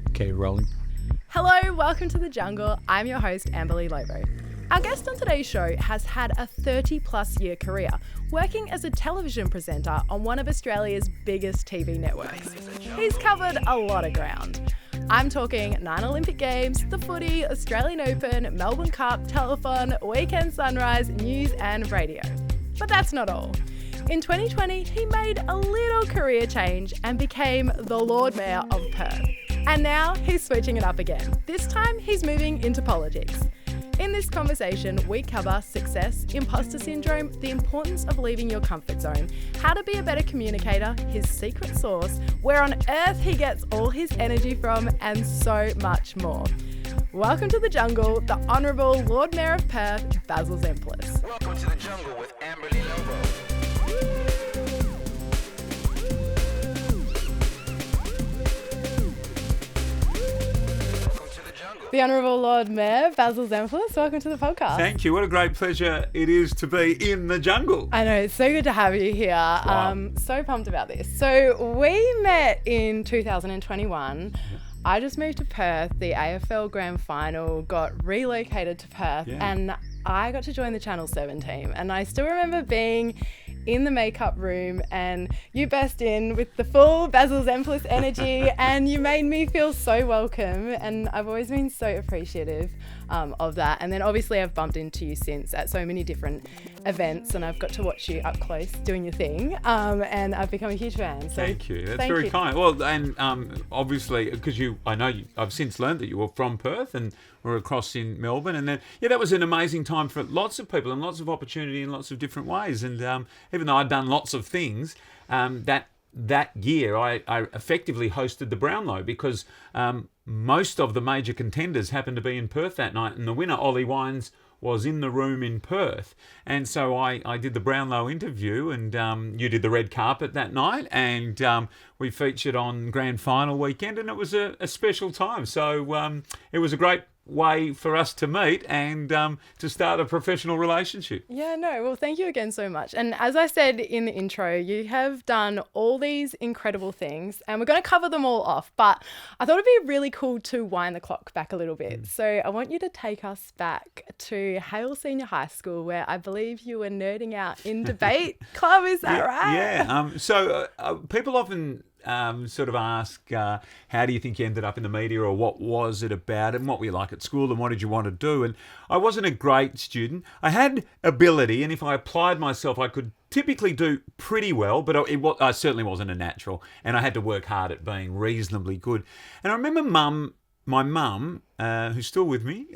Okay, rolling. Hello, welcome to The Jungle. I'm your host, Amberly Lobo. Our guest on today's show has had a 30-plus year career working as a television presenter on one of Australia's biggest TV networks. He's covered a lot of ground. I'm talking 9 Olympic Games, the footy, Australian Open, Melbourne Cup, telethon, weekend sunrise, news and radio. But that's not all. In 2020, he made a little career change and became the Lord Mayor of Perth. And now he's switching it up again. This time he's moving into politics. In this conversation, we cover success, imposter syndrome, the importance of leaving your comfort zone, how to be a better communicator, his secret sauce, where on earth he gets all his energy from, and so much more. Welcome to The Jungle, the Honourable Lord Mayor of Perth, Basil Zempilas. Welcome to The Jungle with Amberly Lobo. The Honourable Lord Mayor, Basil Zempilas, welcome to the podcast. Thank you. What a great pleasure it is to be in the jungle. I know, it's so good to have you here. Wow. So pumped about this. So we met in 2021. I just moved to Perth. The AFL Grand Final got relocated to Perth and I got to join the Channel 7 team. And I still remember being in the makeup room and you burst in with the full Basil Zempilas energy and you made me feel so welcome, and I've always been so appreciative of that. And then obviously I've bumped into you since at so many different events and I've got to watch you up close doing your thing, and I've become a huge fan. So Thank you. That's thank very you. kind. Well, and obviously, because I've since learned that you were from Perth and were across in Melbourne, and then that was an amazing time for lots of people and lots of opportunity in lots of different ways. And even though I'd done lots of things, that year I effectively hosted the Brownlow because most of the major contenders happened to be in Perth that night, and the winner, Ollie Wines, was in the room in Perth. And so I did the Brownlow interview, and you did the red carpet that night, and we featured on Grand Final weekend, and it was a special time. So it was a great way for us to meet and to start a professional relationship. Yeah, no, well, thank you again so much. And as I said in the intro, you have done all these incredible things and we're going to cover them all off, but I thought it'd be really cool to wind the clock back a little bit. So I want you to take us back to Hale Senior High School, where I believe you were nerding out in debate club, is that right? Yeah, so people often sort of ask, how do you think you ended up in the media, or what was it about, and what were you like at school, and what did you want to do? And I wasn't a great student. I had ability, and if I applied myself, I could typically do pretty well, but I certainly wasn't a natural, and I had to work hard at being reasonably good. And I remember my mum, who's still with me,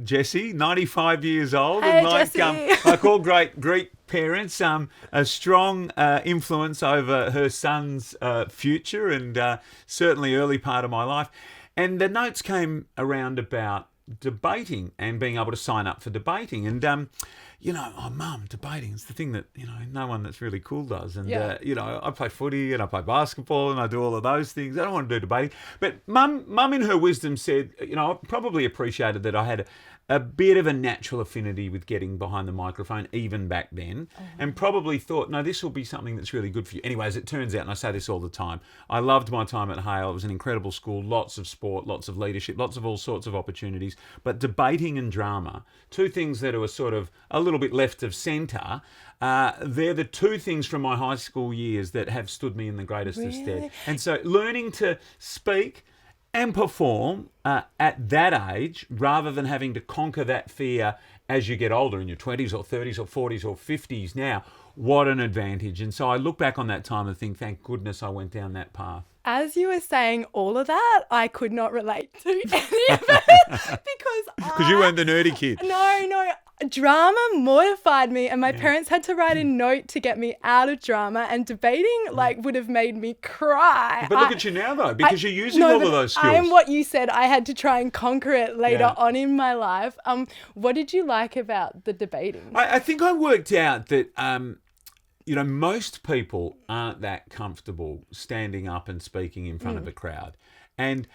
Jessie, 95 years old, Hey, and Jessie. like all great Greek parents, a strong influence over her son's future, and certainly early part of my life. And the notes came around about debating and being able to sign up for debating. And, Mum, debating is the thing that, no one that's really cool does. And, I play footy and I play basketball and I do all of those things. I don't want to do debating. But Mum in her wisdom said, I probably appreciated that I had a bit of a natural affinity with getting behind the microphone even back then, and probably thought, no, this will be something that's really good for you. Anyway, as it turns out, and I say this all the time, I loved my time at Hale. It was an incredible school, lots of sport, lots of leadership, lots of all sorts of opportunities. But debating and drama, two things that are sort of a little bit left of centre, they're the two things from my high school years that have stood me in the greatest of stead. And so learning to speak and perform at that age, rather than having to conquer that fear as you get older in your 20s or 30s or 40s or 50s now, what an advantage. And so I look back on that time and think, thank goodness I went down that path. As you were saying all of that, I could not relate to any of it Because you weren't the nerdy kid. No, drama mortified me, and my parents had to write a note to get me out of drama, and debating would have made me cry. But look at you now though, because you're using all of those skills. I am what you said. I had to try and conquer it later on in my life. What did you like about the debating? I think I worked out that most people aren't that comfortable standing up and speaking in front of a crowd. And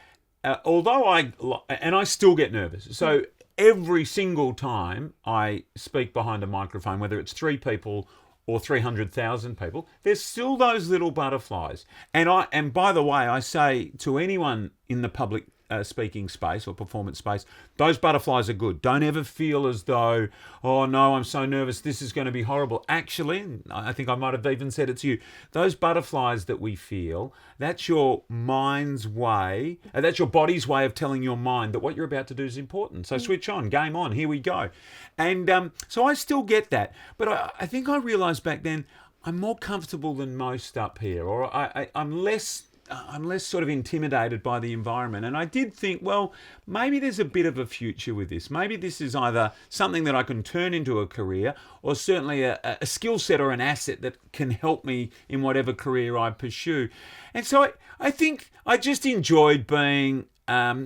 although I still get nervous. So every single time I speak behind a microphone, whether it's 3 people or 300,000 people, there's still those little butterflies. And by the way, I say to anyone in the public speaking space or performance space, those butterflies are good. Don't ever feel as though, oh no, I'm so nervous, this is going to be horrible. Actually, and I think I might have even said it to you, those butterflies that we feel, that's your mind's way, that's your body's way of telling your mind that what you're about to do is important. So switch on, game on, here we go. And so I still get that. But I think I realised back then I'm more comfortable than most up here, or I'm less sort of intimidated by the environment. And I did think, well, maybe there's a bit of a future with this. Maybe this is either something that I can turn into a career, or certainly a skill set or an asset that can help me in whatever career I pursue. And so I think I just enjoyed being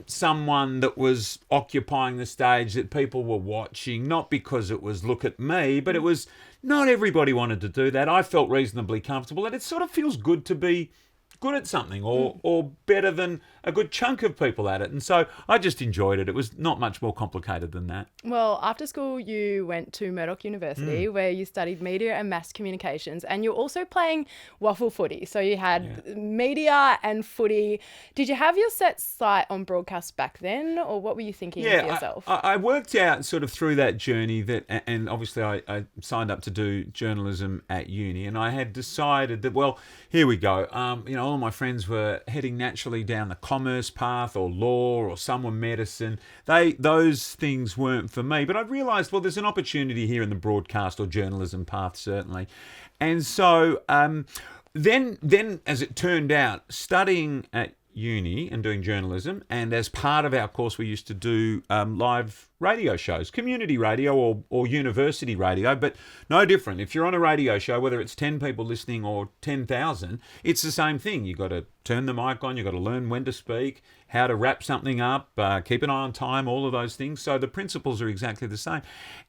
someone that was occupying the stage that people were watching, not because it was look at me, but it was not everybody wanted to do that. I felt reasonably comfortable, and it sort of feels good to be good at something, or better than a good chunk of people at it. And so I just enjoyed it. It was not much more complicated than that. Well, after school, you went to Murdoch University where you studied media and mass communications, and you're also playing waffle footy. So you had media and footy. Did you have your set sight on broadcast back then, or what were you thinking for yourself? I worked out sort of through that journey that, and obviously I signed up to do journalism at uni, and I had decided that, well, here we go. All my friends were heading naturally down the commerce path, or law, or some were medicine. Those things weren't for me. But I realised, well, there's an opportunity here in the broadcast or journalism path, certainly. And so then, as it turned out, studying at uni and doing journalism, and as part of our course we used to do live radio shows, community radio or university radio, but no different. If you're on a radio show, whether it's 10 people listening or 10,000, it's the same thing. You've got to turn the mic on, you've got to learn when to speak, how to wrap something up, keep an eye on time, all of those things. So the principles are exactly the same.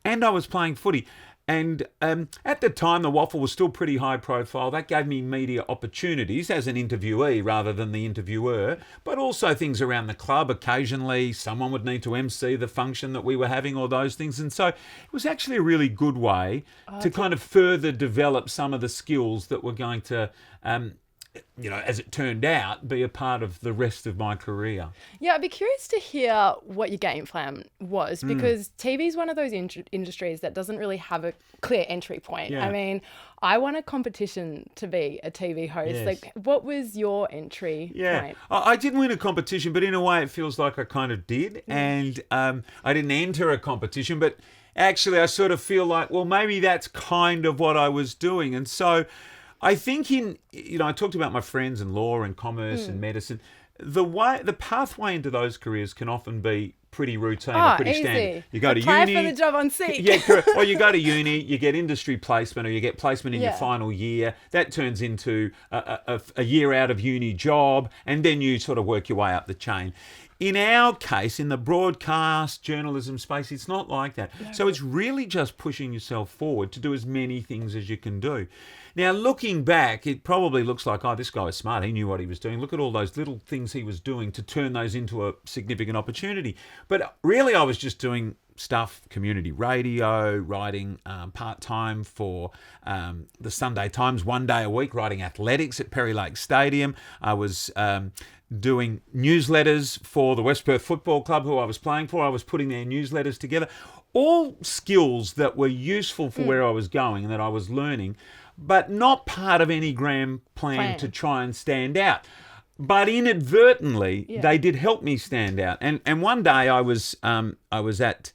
And I was playing footy. And at the time, the waffle was still pretty high profile. That gave me media opportunities as an interviewee rather than the interviewer, but also things around the club. Occasionally, someone would need to MC the function that we were having, or those things. And so it was actually a really good way to kind of further develop some of the skills that were going to as it turned out, be a part of the rest of my career. Yeah, I'd be curious to hear what your game plan was, because TV is one of those industries that doesn't really have a clear entry point. Yeah. I mean, I won a competition to be a TV host. Yes. Like, what was your entry point? I didn't win a competition, but in a way it feels like I kind of did. And I didn't enter a competition, but actually I sort of feel like, well, maybe that's kind of what I was doing. And so I think I talked about my friends in law and commerce and medicine. The pathway into those careers can often be pretty routine or pretty easy. standard. You go to Apply uni. for the job on Seek. Yeah, correct. Well, you go to uni, you get industry placement, or you get placement in your Yeah. final year. That turns into a year out of uni job, and then you sort of work your way up the chain. In our case, in the broadcast journalism space, it's not like that. No. So it's really just pushing yourself forward to do as many things as you can do. Now, looking back, it probably looks like, oh, this guy was smart. He knew what he was doing. Look at all those little things he was doing to turn those into a significant opportunity. But really, I was just doing stuff, community radio, writing part-time for the Sunday Times, one day a week, writing athletics at Perry Lake Stadium. I was doing newsletters for the West Perth Football Club, who I was playing for. I was putting their newsletters together. All skills that were useful for where I was going and that I was learning, but not part of any grand plan to try and stand out. But inadvertently, they did help me stand out. And one day I was at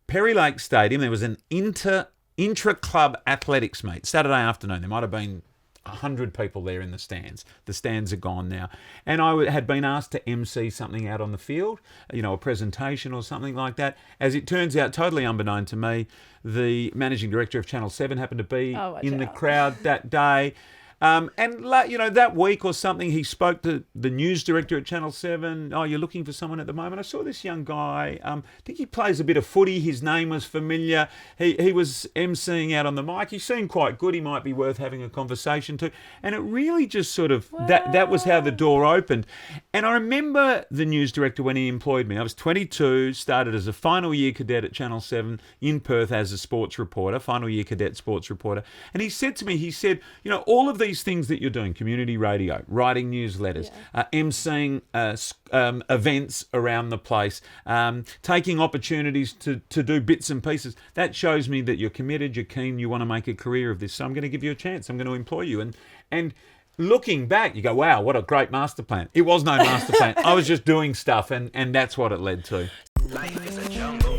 Perry Lake Stadium. There was an intra-club athletics meet, Saturday afternoon. There might have been 100 people there in the stands. The stands are gone now. And I had been asked to MC something out on the field, a presentation or something like that. As it turns out, totally unbeknown to me, the managing director of Channel 7 happened to be in the crowd that day. That week or something, he spoke to the news director at Channel 7. Oh, you're looking for someone at the moment. I saw this young guy. I think he plays a bit of footy. His name was familiar. He was emceeing out on the mic. He seemed quite good. He might be worth having a conversation to. And it really just sort of, that was how the door opened. And I remember the news director when he employed me. I was 22, started as a final year cadet at Channel 7 in Perth as a sports reporter, final year cadet sports reporter. And he said to me, all of these things that you're doing, community radio, writing newsletters, emceeing events around the place, taking opportunities to do bits and pieces, that shows me that you're committed, you're keen, you want to make a career of this. So I'm going to give you a chance. I'm going to employ you. And looking back, you go, wow, what a great master plan. It was no master plan. I was just doing stuff, and that's what it led to. Life is a jungle.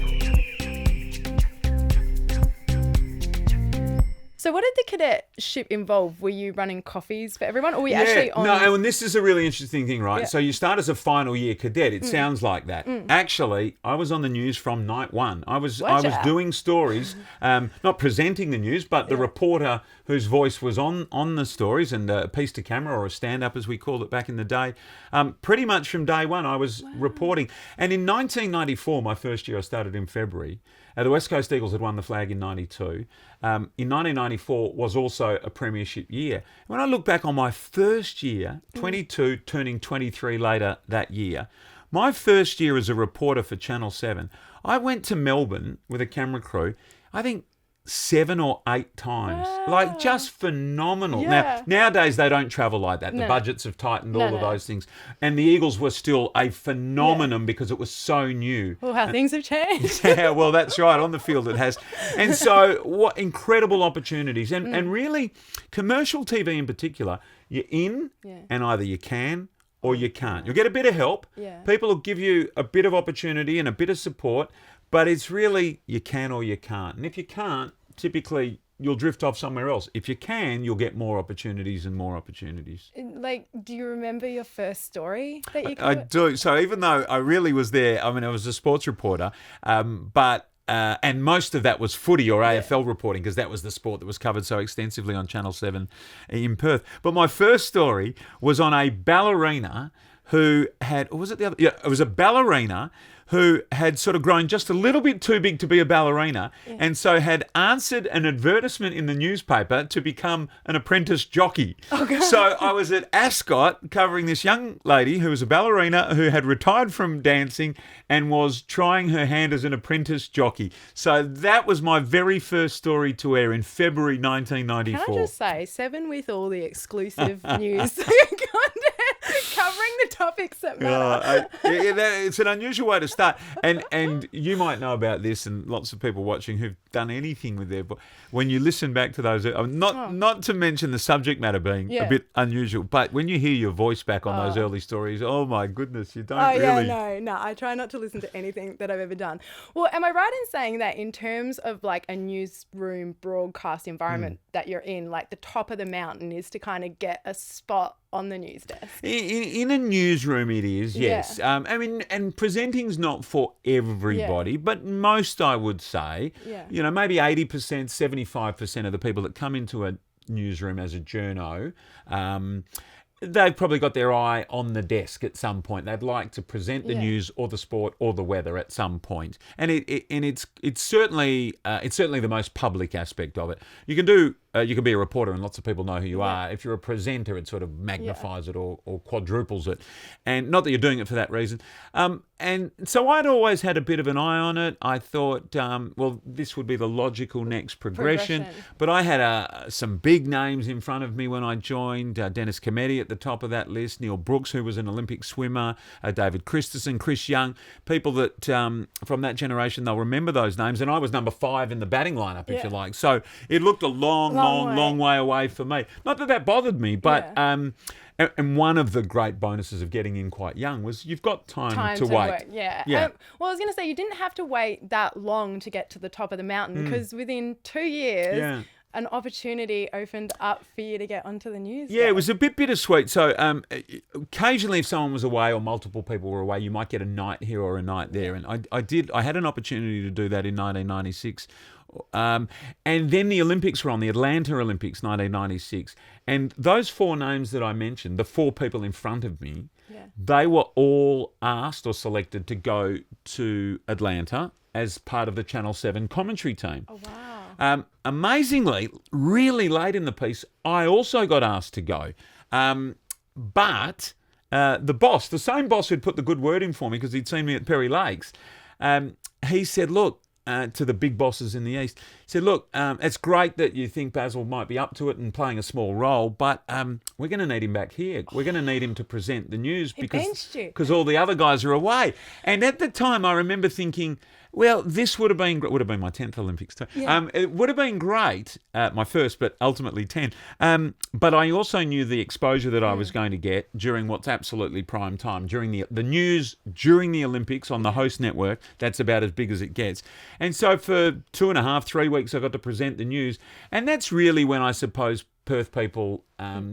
So what did the cadetship involve? Were you running coffees for everyone, or were you actually on... No, and this is a really interesting thing, right? Yeah. So you start as a final year cadet. It sounds like that. Actually, I was on the news from night one. I was doing stories, not presenting the news, but the reporter whose voice was on the stories, and a piece to camera, or a stand-up as we called it back in the day. Pretty much from day one, I was reporting. And in 1994, my first year, I started in February, the West Coast Eagles had won the flag in 92. In 1994 was also a premiership year. When I look back on my first year, 22, turning 23 later that year, my first year as a reporter for Channel 7, I went to Melbourne with a camera crew, I think 7 or 8 times. Wow. Like, just phenomenal. Yeah. Now, nowadays they don't travel like that. The budgets have tightened, all of those things. And the Eagles were still a phenomenon because it was so new. Well, how things have changed. Yeah, well, that's right. On the field it has. And so what incredible opportunities. And really, commercial TV in particular, you're in and either you can or you can't. You'll get a bit of help. Yeah. People will give you a bit of opportunity and a bit of support, but it's really you can or you can't. And if you can't, typically you'll drift off somewhere else. If you can, you'll get more opportunities and more opportunities. Like, do you remember your first story that you I do. So even though I really was there, I mean, I was a sports reporter, but and most of that was footy or AFL reporting, because that was the sport that was covered so extensively on Channel 7 in Perth. But my first story was on a ballerina who had, or was it the other? Yeah, it was a ballerina who had sort of grown just a little bit too big to be a ballerina, and so had answered an advertisement in the newspaper to become an apprentice jockey. Okay. So I was at Ascot covering this young lady who was a ballerina who had retired from dancing and was trying her hand as an apprentice jockey. So that was my very first story to air in February 1994. Can I just say, 7 with all the exclusive news content, covering the topics that matter. It's an unusual way to start. And you might know about this, and lots of people watching who've done anything with their book. When you listen back to those, not to mention the subject matter being a bit unusual, but when you hear your voice back on those early stories, oh my goodness, you don't really... No, I try not to listen to anything that I've ever done. Well, am I right in saying that in terms of like a newsroom broadcast environment that you're in, like the top of the mountain is to kind of get a spot on the news desk? In a newsroom it is, yes. I mean, and presenting's not for everybody, but most, I would say, maybe 80%, 75% of the people that come into a newsroom as a journo, they've probably got their eye on the desk at some point. They'd like to present the news or the sport or the weather at some point, and it's certainly the most public aspect of it. You can do. You can be a reporter and lots of people know who you are. If you're a presenter, it sort of magnifies it or quadruples it. And not that you're doing it for that reason. And so I'd always had a bit of an eye on it. I thought, this would be the logical next progression. But I had some big names in front of me when I joined. Dennis Cometti at the top of that list. Neil Brooks, who was an Olympic swimmer. David Christensen, Chris Young. People that, from that generation, they'll remember those names. And I was number 5 in the batting lineup, if you like. So it looked a long way away for me. Not that bothered me, but and one of the great bonuses of getting in quite young was you've got time to wait. Work. Yeah. Well, I was going to say, you didn't have to wait that long to get to the top of the mountain, because within 2 years, an opportunity opened up for you to get onto the news. Yeah, it was a bit bittersweet. So occasionally if someone was away or multiple people were away, you might get a night here or a night there. And I had an opportunity to do that in 1996. And then the Olympics were on, the Atlanta Olympics, 1996. And those four names that I mentioned, the four people in front of me, they were all asked or selected to go to Atlanta as part of the Channel 7 commentary team. Oh, wow. Amazingly, really late in the piece, I also got asked to go. But the boss, the same boss who'd put the good word in for me because he'd seen me at Perry Lakes, he said, look, to the big bosses in the East, he said, look, it's great that you think Basil might be up to it and playing a small role, but we're going to need him back here. We're going to need him to present the news because all the other guys are away. And at the time, I remember thinking, well, this would have been my 10th Olympics too. Yeah. It would have been great, my first, but ultimately 10. But I also knew the exposure that I was going to get during what's absolutely prime time, during the news during the Olympics on the host network. That's about as big as it gets. And so for 2.5, 3 weeks, I got to present the news. And that's really when I suppose Perth people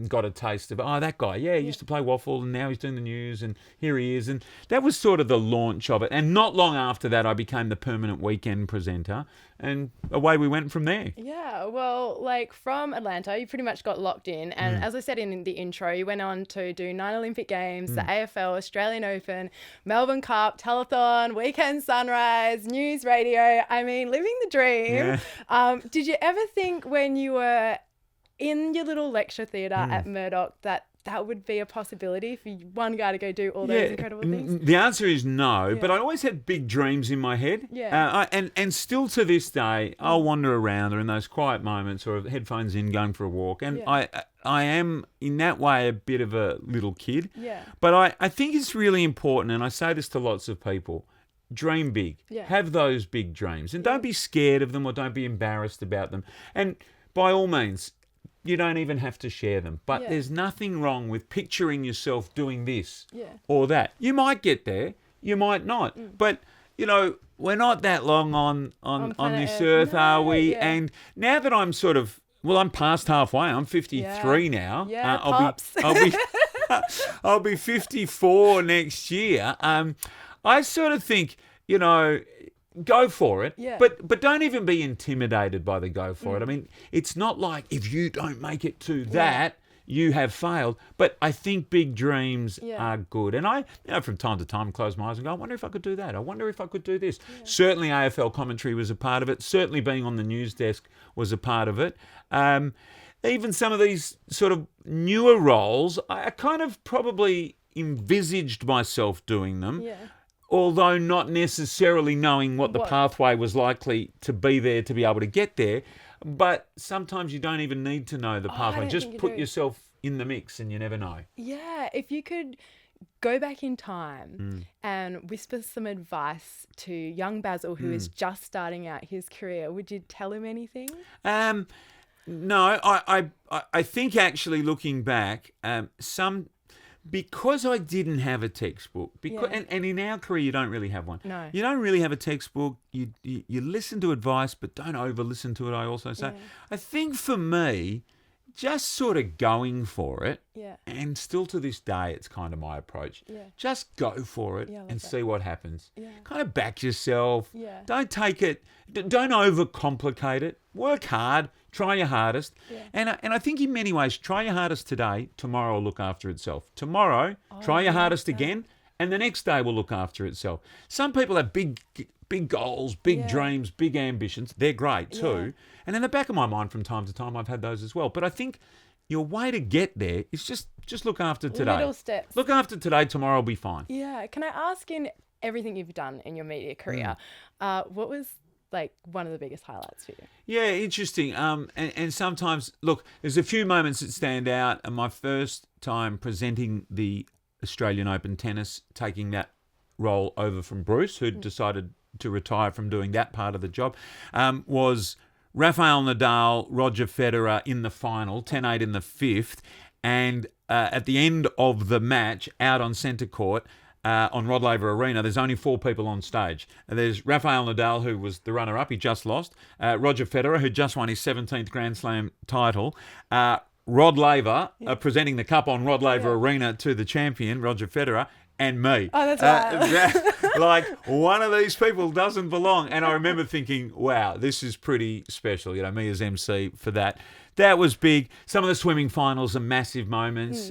got a taste of, that guy, he used to play waffle and now he's doing the news and here he is. And that was sort of the launch of it. And not long after that, I became the permanent weekend presenter and away we went from there. Yeah, well, like from Atlanta, you pretty much got locked in. And as I said in the intro, you went on to do 9 Olympic Games, the AFL, Australian Open, Melbourne Cup, Telethon, Weekend Sunrise, News Radio. I mean, living the dream. Yeah. Did you ever think when you were in your little lecture theatre at Murdoch that would be a possibility for one guy to go do all those incredible things? The answer is no, but I always had big dreams in my head. Yeah. And still to this day, I'll wander around or in those quiet moments or headphones in going for a walk. And I am, in that way, a bit of a little kid. Yeah. But I think it's really important, and I say this to lots of people, dream big. Yeah. Have those big dreams. And don't be scared of them or don't be embarrassed about them. And by all means, you don't even have to share them. But there's nothing wrong with picturing yourself doing this or that. You might get there, you might not. But, we're not that long on this earth, are we? Yeah. And now that I'm I'm past halfway. I'm 53 now. Yeah, pops. I'll be 54 next year. I sort of think, go for it, but don't even be intimidated by the go for it. I mean, it's not like if you don't make it to that, you have failed. But I think big dreams are good. And I, from time to time, close my eyes and go, I wonder if I could do that. I wonder if I could do this. Yeah. Certainly AFL commentary was a part of it. Certainly being on the news desk was a part of it. Even some of these sort of newer roles, I kind of probably envisaged myself doing them. Yeah. Although not necessarily knowing what the pathway was likely to be there to be able to get there. But sometimes you don't even need to know the pathway. Just put yourself in the mix and you never know. Yeah, if you could go back in time and whisper some advice to young Basil who is just starting out his career, would you tell him anything? No, I think actually looking back, because I didn't have a textbook, and in our career you don't really have one. No. You don't really have a textbook. You listen to advice, but don't over listen to it. I also say, I think for me, just sort of going for it, and still to this day, it's kind of my approach. Yeah. Just go for it and see what happens. Yeah. Kind of back yourself. Yeah. Don't take it. Don't overcomplicate it. Work hard. Try your hardest. Yeah. And I think in many ways, try your hardest today. Tomorrow will look after itself. Tomorrow, try your hardest again, and the next day will look after itself. Some people have big goals, big dreams, big ambitions. They're great too. Yeah. And in the back of my mind, from time to time, I've had those as well. But I think your way to get there is just look after today. Little steps. Look after today. Tomorrow will be fine. Yeah. Can I ask, in everything you've done in your media career, what was like one of the biggest highlights for you? Yeah, interesting. And sometimes, look, there's a few moments that stand out. And my first time presenting the Australian Open tennis, taking that role over from Bruce, who'd decided to retire from doing that part of the job, was Rafael Nadal, Roger Federer in the final, 10-8 in the fifth. And at the end of the match, out on centre court, on Rod Laver Arena, there's only 4 people on stage. There's Rafael Nadal, who was the runner-up, he just lost. Roger Federer, who just won his 17th Grand Slam title. Rod Laver, presenting the cup on Rod Laver Arena to the champion, Roger Federer. and me. Oh, that's right. Like, one of these people doesn't belong. And I remember thinking, wow, this is pretty special. You know, me as MC for that. That was big. Some of the swimming finals are massive moments.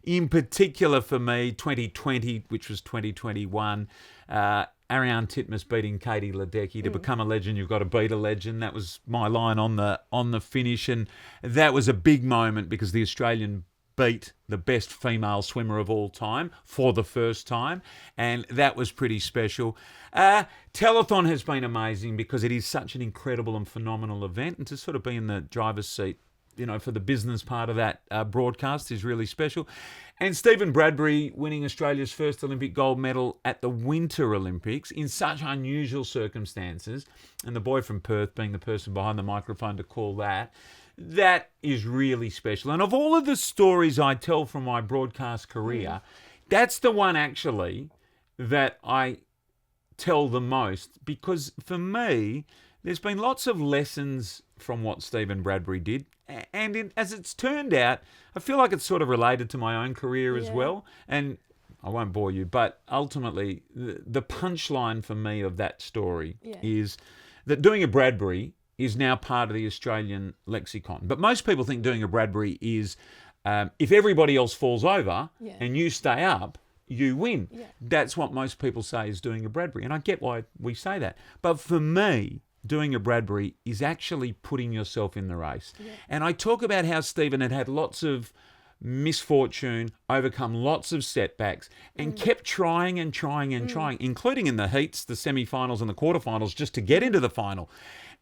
In particular for me, 2020, which was 2021, Ariane Titmus beating Katie Ledecky. To become a legend, you've got to beat a legend. That was my line on the finish, and that was a big moment because the Australian beat the best female swimmer of all time for the first time, and that was pretty special. Telethon has been amazing because it is such an incredible and phenomenal event, and to sort of be in the driver's seat, you know, for the business part of that broadcast is really special. And Stephen Bradbury winning Australia's first Olympic gold medal at the Winter Olympics in such unusual circumstances, and the boy from Perth being the person behind the microphone to call that is really special. And of all of the stories I tell from my broadcast career, that's the one actually that I tell the most, because for me, there's been lots of lessons from what Stephen Bradbury did. And as it's turned out, I feel like it's sort of related to my own career as well. And I won't bore you, but ultimately, the punchline for me of that story is that doing a Bradbury is now part of the Australian lexicon. But most people think doing a Bradbury is if everybody else falls over and you stay up, you win. Yeah. That's what most people say is doing a Bradbury. And I get why we say that. But for me, doing a Bradbury is actually putting yourself in the race. Yeah. And I talk about how Stephen had lots of misfortune, overcome lots of setbacks, and kept trying and trying and trying, including in the heats, the semi-finals and the quarterfinals, just to get into the final.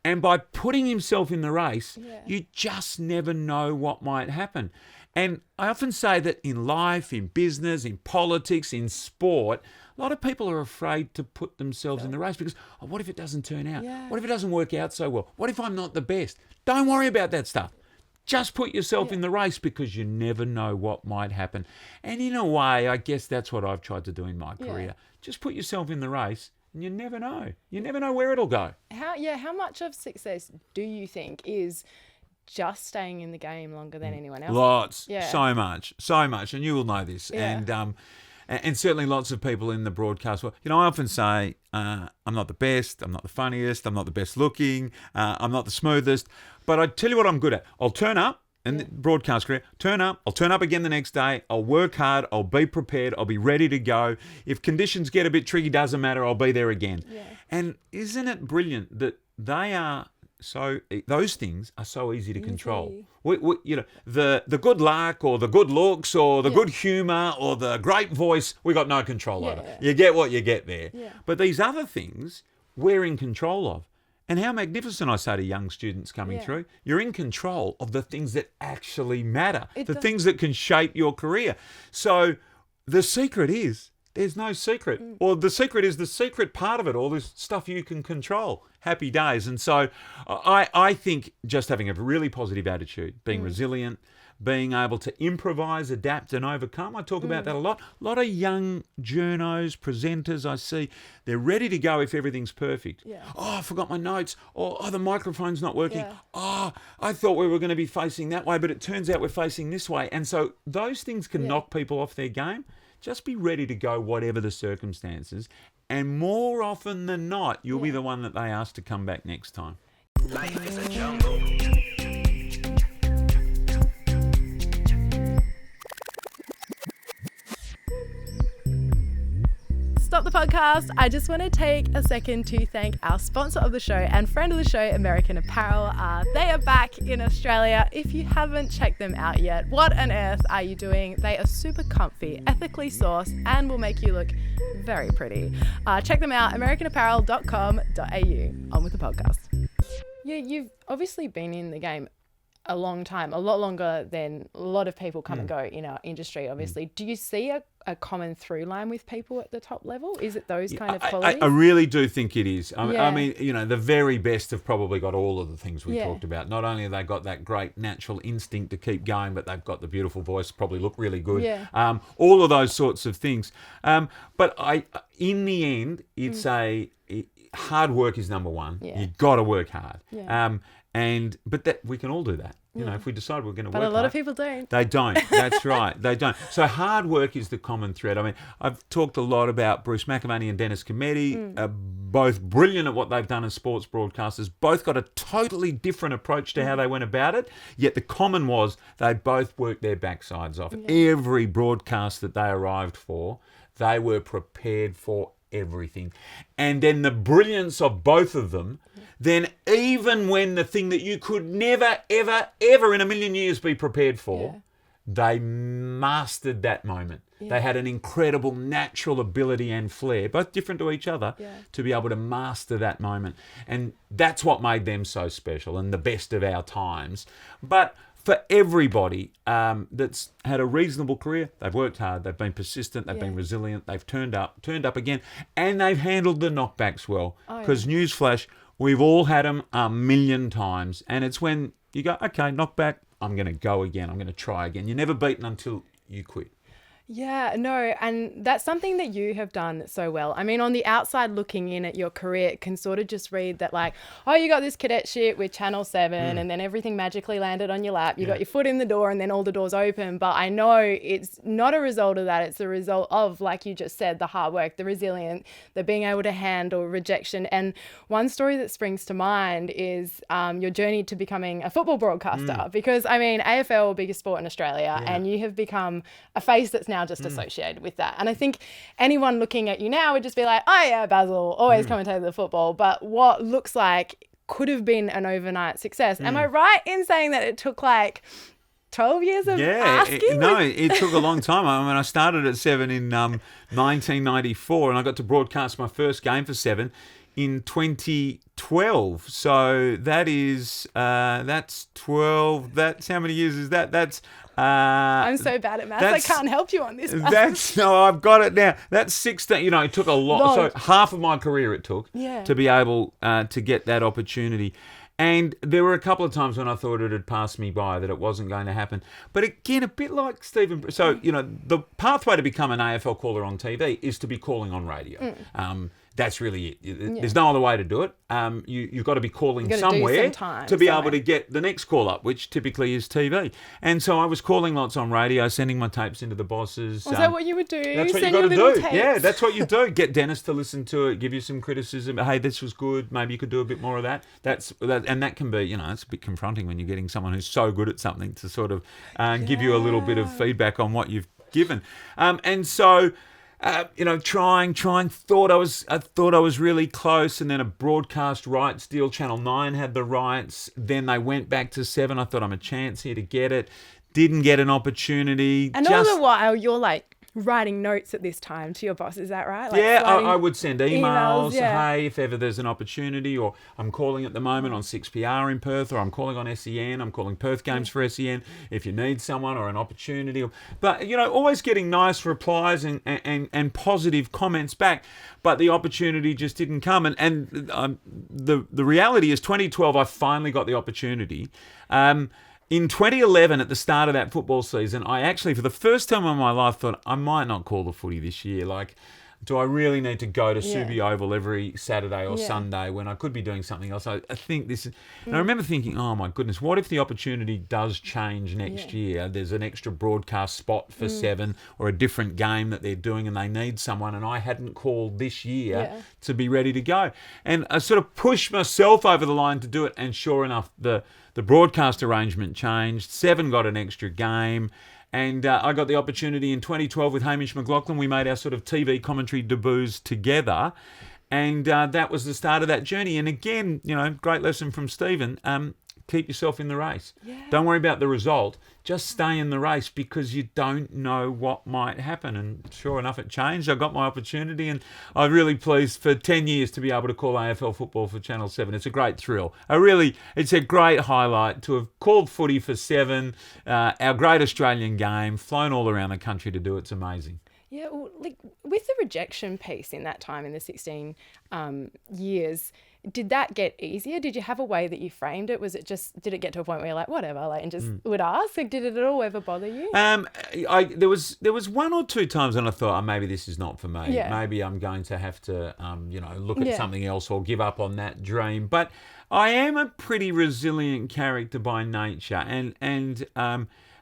And by putting himself in the race, you just never know what might happen. And I often say that in life, in business, in politics, in sport, a lot of people are afraid to put themselves in the race because, oh, what if it doesn't turn out? Yeah. What if it doesn't work out so well? What if I'm not the best? Don't worry about that stuff. Just put yourself in the race because you never know what might happen. And in a way, I guess that's what I've tried to do in my career. Just put yourself in the race and you never know. You never know where it'll go. How much of success do you think is just staying in the game longer than anyone else? Lots. So much. And you will know this. And certainly lots of people in the broadcast world. You know, I often say, I'm not the best, I'm not the funniest, I'm not the best looking, I'm not the smoothest. But I tell you what I'm good at. I'll turn up in the broadcast career, I'll turn up again the next day, I'll work hard, I'll be prepared, I'll be ready to go. If conditions get a bit tricky, doesn't matter, I'll be there again. Yeah. And isn't it brilliant that those things are so easy to control. We, you know, the good luck or the good looks or the good humour or the great voice, we got no control over. You get what you get there. Yeah. But these other things, we're in control of. And how magnificent, I say to young students coming through, you're in control of the things that actually matter, things that can shape your career. So the secret is, there's no secret. Or the secret is the secret part of it, all this stuff you can control. Happy days. And so I think just having a really positive attitude, being resilient, being able to improvise, adapt and overcome. I talk about that a lot. A lot of young journos, presenters I see, they're ready to go if everything's perfect. Yeah. Oh, I forgot my notes. Or, oh, the microphone's not working. Yeah. Oh, I thought we were going to be facing that way, but it turns out we're facing this way. And so those things can knock people off their game. Just be ready to go whatever the circumstances. And more often than not, you'll be the one that they ask to come back next time. Life is a jungle. Stop the podcast. I just want to take a second to thank our sponsor of the show and friend of the show, American Apparel. They are back in Australia. If you haven't checked them out yet, what on earth are you doing? They are super comfy, ethically sourced, and will make you look very pretty. Check them out, americanapparel.com.au. On with the podcast. Yeah, you've obviously been in the game a long time, a lot longer than a lot of people come and go in our industry, obviously. Do you see a common through line with people at the top level? Is it those kind of qualities? I really do think it is. I mean, you know, the very best have probably got all of the things we talked about. Not only have they got that great natural instinct to keep going, but they've got the beautiful voice, probably look really good. Yeah. All of those sorts of things. But in the end, it's hard work is number one. Yeah. You've got to work hard. Yeah. But that we can all do that. You know, if we decide we're going to work But a lot hard. of people don't. They don't. That's right. They don't. So hard work is the common thread. I mean, I've talked a lot about Bruce McAvaney and Dennis Cometti, both brilliant at what they've done as sports broadcasters, both got a totally different approach to how they went about it, yet the common was they both worked their backsides off. Every broadcast that they arrived for, they were prepared for everything. And then the brilliance of both of them, then even when the thing that you could never, ever, ever in a million years be prepared for, they mastered that moment. They had an incredible natural ability and flair, both different to each other, to be able to master that moment. And that's what made them so special and the best of our times. But for everybody that's had a reasonable career, they've worked hard, they've been persistent, they've been resilient, they've turned up again, and they've handled the knockbacks well. Because newsflash, we've all had them a million times, and it's when you go, okay, knockback, I'm going to go again, I'm going to try again. You're never beaten until you quit. Yeah, no, and that's something that you have done so well. I mean, on the outside looking in at your career, it can sort of just read that like, oh, you got this cadetship with Channel 7 and then everything magically landed on your lap. You got your foot in the door and then all the doors open. But I know it's not a result of that. It's a result of, like you just said, the hard work, the resilience, the being able to handle rejection. And one story that springs to mind is your journey to becoming a football broadcaster. Because, I mean, AFL, biggest sport in Australia, and you have become a face that's now just associated with that. And I think anyone looking at you now would just be like, oh yeah, Basil, always commentated the football. But what looks like could have been an overnight success. Am I right in saying that it took like 12 years of asking? It took a long time. I mean, I started at 7 in 1994 and I got to broadcast my first game for 7 in 2012. So that's 12. That's how many years is that? That's I'm so bad at maths. I can't help you on this. I've got it now. That's 16. You know, it took a lot. So half of my career it took to be able to get that opportunity. And there were a couple of times when I thought it had passed me by, that it wasn't going to happen. But again, a bit like Stephen. So, you know, the pathway to become an AFL caller on TV is to be calling on radio. That's really it. There's no other way to do it. You've got to be calling somewhere to be able to get the next call up, which typically is TV. And so I was calling lots on radio, sending my tapes into the bosses. Was that what you would do? That's what you got to do. Tapes? Yeah, that's what you do. Get Dennis to listen to it, give you some criticism. Hey, this was good. Maybe you could do a bit more of that. And that can be, you know, it's a bit confronting when you're getting someone who's so good at something to sort of give you a little bit of feedback on what you've given. And so. You know, trying. Thought I was really close, and then a broadcast rights deal. Channel 9 had the rights. Then they went back to 7. I thought I'm a chance here to get it. Didn't get an opportunity. And all the while, you're like writing notes at this time to your boss. Is that right? Like I would send emails. Hey, if ever there's an opportunity, or I'm calling at the moment on 6PR in Perth, or I'm calling on SEN. I'm calling Perth games for SEN. If you need someone or an opportunity, but you know, always getting nice replies and positive comments back. But the opportunity just didn't come. And the reality is, 2012, I finally got the opportunity. In 2011, at the start of that football season, I actually, for the first time in my life, thought I might not call the footy this year. Like, do I really need to go to Subi Oval every Saturday or Sunday when I could be doing something else? I think this is... And I remember thinking, oh my goodness, what if the opportunity does change next year? There's an extra broadcast spot for 7 or a different game that they're doing and they need someone, and I hadn't called this year to be ready to go. And I sort of pushed myself over the line to do it, and sure enough, the broadcast arrangement changed. 7 got an extra game. And I got the opportunity in 2012 with Hamish McLaughlin. We made our sort of TV commentary debuts together. And that was the start of that journey. And again, you know, great lesson from Stephen. Keep yourself in the race. Yeah. Don't worry about the result. Just stay in the race, because you don't know what might happen. And sure enough, it changed. I got my opportunity, and I'm really pleased for 10 years to be able to call AFL football for Channel 7. It's a great thrill. It's a great highlight to have called footy for 7, our great Australian game, flown all around the country to do it. It's amazing. Yeah, well, like with the rejection piece in that time in the 16 years, did that get easier? Did you have a way that you framed it? Was it just, did it get to a point where you're like, whatever, like, and just would ask? Like, did it at all ever bother you? There was one or two times when I thought, oh, maybe this is not for me. Yeah. Maybe I'm going to have to, look at Yeah. something else or give up on that dream. But I am a pretty resilient character by nature, and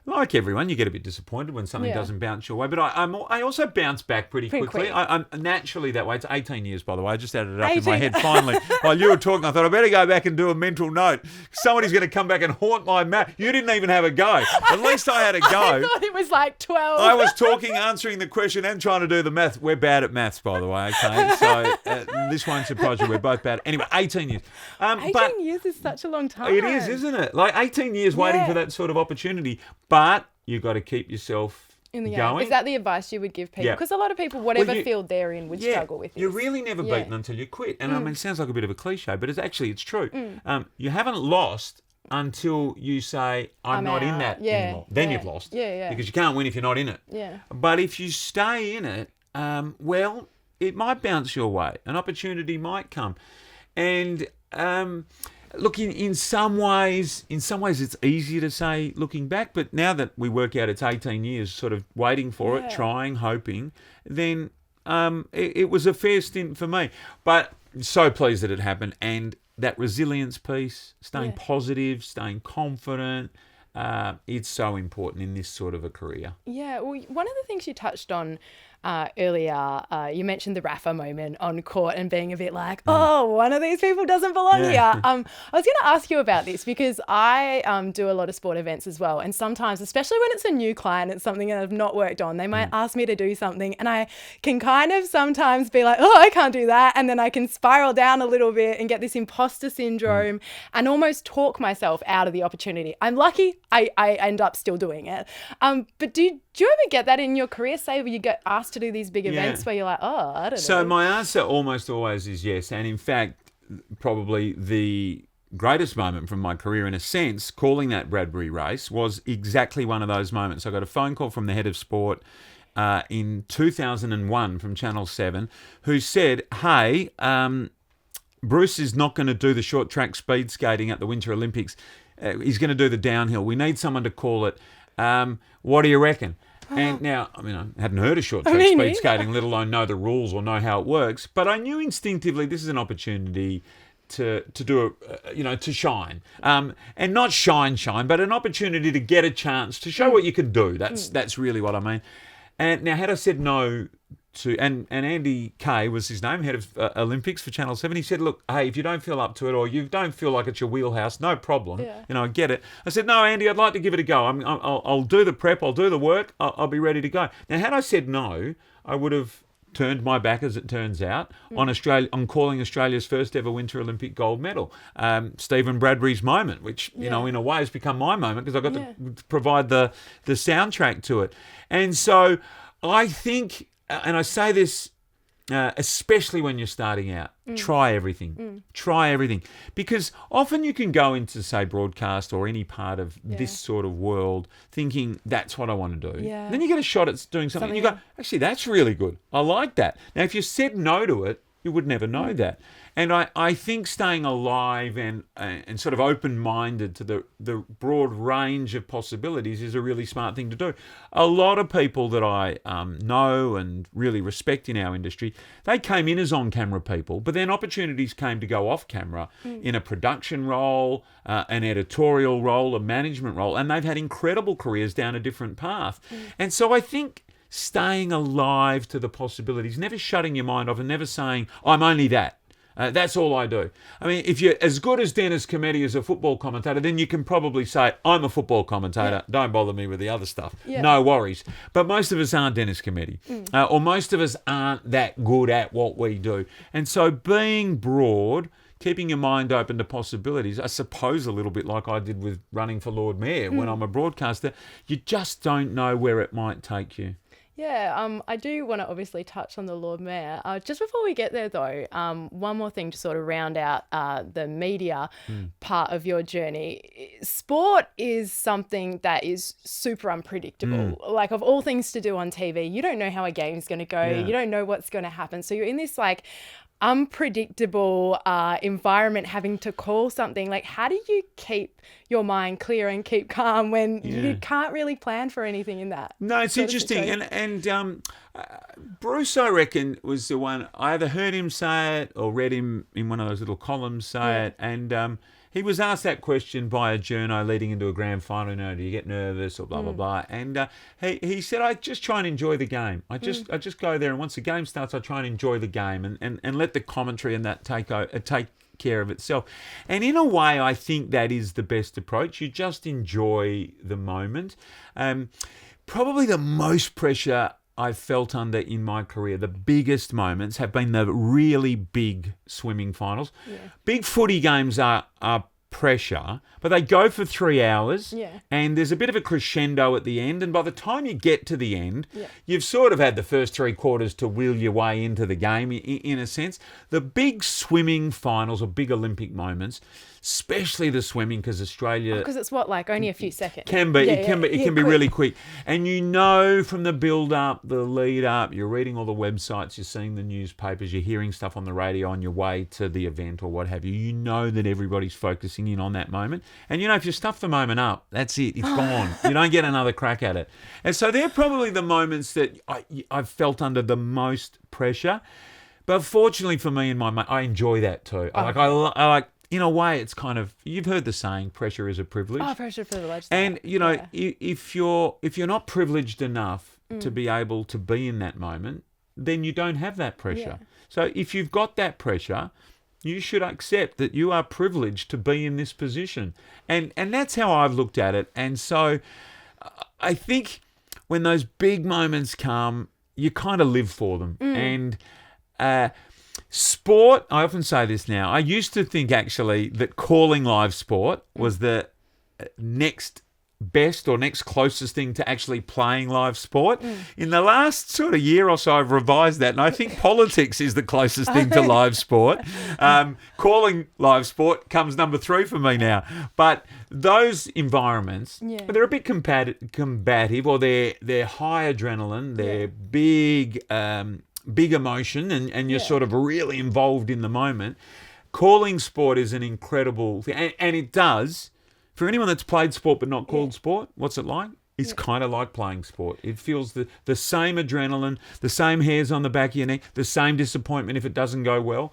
like everyone, you get a bit disappointed when something Yeah. doesn't bounce your way. But I also bounce back pretty quickly. quick. I'm naturally that way. It's 18 years, by the way. I just added it up in 18. my head finally. While you were talking, I thought I better go back and do a mental note. Somebody's going to come back and haunt my math. You didn't even have a go. At least I had a go. I thought it was like 12. I was talking, answering the question, and trying to do the math. We're bad at maths, by the way. Okay, so this won't surprise you. We're both bad. Anyway, 18 years. 18 years is such a long time. It is, isn't it? Like 18 years waiting for that sort of opportunity. But you've got to keep yourself in the game. going. Is that the advice you would give people? Yeah. Because a lot of people, whatever you- field they're in, would struggle with this. You're really never Yeah. beaten until you quit. And I mean, it sounds like a bit of a cliche, but it's true. You haven't lost until you say, I'm not in out. that Yeah. anymore. Then Yeah. you've lost. Yeah, yeah. Because you can't win if you're not in it. Yeah. But if you stay in it, well, it might bounce your way. An opportunity might come. And look, in some ways, it's easier to say looking back. But now that we work out it's 18 years, sort of waiting for it, trying, hoping, then it was a fair stint for me. But so pleased that it happened. And that resilience piece, staying positive, staying confident, it's so important in this sort of a career. Yeah, well, one of the things you touched on earlier, you mentioned the Rafa moment on court and being a bit like, oh, one of these people doesn't belong here. I was going to ask you about this because I do a lot of sport events as well. And sometimes, especially when it's a new client, it's something that I've not worked on, they might ask me to do something and I can kind of sometimes be like, oh, I can't do that. And then I can spiral down a little bit and get this imposter syndrome and almost talk myself out of the opportunity. I'm lucky I end up still doing it. But do you ever get that in your career, say, where you get asked to do these big events where you're like, oh, I don't know? So my answer almost always is yes. And in fact, probably the greatest moment from my career, in a sense, calling that Bradbury race, was exactly one of those moments. I got a phone call from the head of sport in 2001 from Channel 7 who said, hey, Bruce is not going to do the short track speed skating at the Winter Olympics. He's going to do the downhill. We need someone to call it. What do you reckon? And now, I mean, I hadn't heard of short track speed skating, let alone know the rules or know how it works. But I knew instinctively this is an opportunity to do to shine, and not shine, but an opportunity to get a chance to show what you can do. That's really what I mean. And now, had I said no to, and Andy Kay was his name, head of Olympics for Channel 7, he said, look, hey, if you don't feel up to it or you don't feel like it's your wheelhouse, no problem. Yeah. I get it. I said, no, Andy, I'd like to give it a go. I'll do the prep, I'll do the work, I'll be ready to go. Now, had I said no, I would have turned my back, as it turns out, on calling Australia's first ever Winter Olympic gold medal. Stephen Bradbury's moment, which, in a way has become my moment because I got to provide the soundtrack to it. And so I think, and I say this especially when you're starting out, try everything. Try everything. Because often you can go into, say, broadcast or any part of this sort of world thinking that's what I want to do. Yeah. Then you get a shot at doing something and you go, actually, that's really good. I like that. Now, if you said no to it, you would never know that. And I think staying alive and sort of open-minded to the broad range of possibilities is a really smart thing to do. A lot of people that I know and really respect in our industry, they came in as on-camera people, but then opportunities came to go off-camera in a production role, an editorial role, a management role, and they've had incredible careers down a different path. And so I think staying alive to the possibilities, never shutting your mind off and never saying, I'm only that. That's all I do. I mean, if you're as good as Dennis Cometti as a football commentator, then you can probably say, I'm a football commentator. Yeah. Don't bother me with the other stuff. Yeah. No worries. But most of us aren't Dennis Cometti. Or most of us aren't that good at what we do. And so being broad, keeping your mind open to possibilities, I suppose a little bit like I did with running for Lord Mayor when I'm a broadcaster, you just don't know where it might take you. Yeah, I do want to obviously touch on the Lord Mayor. Just before we get there, though, one more thing to sort of round out the media part of your journey. Sport is something that is super unpredictable. Like, of all things to do on TV, you don't know how a game's going to go. Yeah. You don't know what's going to happen. So you're in this, like, unpredictable environment having to call something. Like, how do you keep your mind clear and keep calm when you can't really plan for anything in that? No, it's interesting. And Bruce, I reckon, was the one, I either heard him say it or read him in one of those little columns say it. And he was asked that question by a journo leading into a grand final. Do you get nervous or blah, blah, blah. And he said, I just try and enjoy the game. I just go there, and once the game starts, I try and enjoy the game and let the commentary and that take care of itself. And in a way, I think that is the best approach. You just enjoy the moment. Probably the most pressure I've felt under in my career, the biggest moments have been the really big swimming finals. Yeah. Big footy games are pressure, but they go for 3 hours, and there's a bit of a crescendo at the end, and by the time you get to the end, you've sort of had the first 3 quarters to wheel your way into the game, in a sense. The big swimming finals or big Olympic moments, especially the swimming, because Australia... Because it's only a few seconds. It can be really quick. And you know from the build-up, the lead-up, you're reading all the websites, you're seeing the newspapers, you're hearing stuff on the radio on your way to the event or what have you. You know that everybody's focusing in on that moment. And, if you stuff the moment up, that's it. It's gone. You don't get another crack at it. And so they're probably the moments that I've felt under the most pressure. But fortunately for me and my mate, I enjoy that too. I like... In a way, it's kind of, you've heard the saying, pressure is a privilege. Oh, pressure privilege. And, if you're not privileged enough to be able to be in that moment, then you don't have that pressure. Yeah. So if you've got that pressure, you should accept that you are privileged to be in this position. And that's how I've looked at it. And so I think when those big moments come, you kind of live for them. And... sport, I often say this now, I used to think actually that calling live sport was the next best or next closest thing to actually playing live sport. In the last sort of year or so, I've revised that, and I think politics is the closest thing to live sport. Calling live sport comes number 3 for me now. But those environments, they're a bit combative, or they're high adrenaline, they're big emotion, and you're sort of really involved in the moment. Calling sport is an incredible thing, and it does, for anyone that's played sport but not called sport, what's it like? It's kind of like playing sport. It feels the same adrenaline, the same hairs on the back of your neck, the same disappointment if it doesn't go well.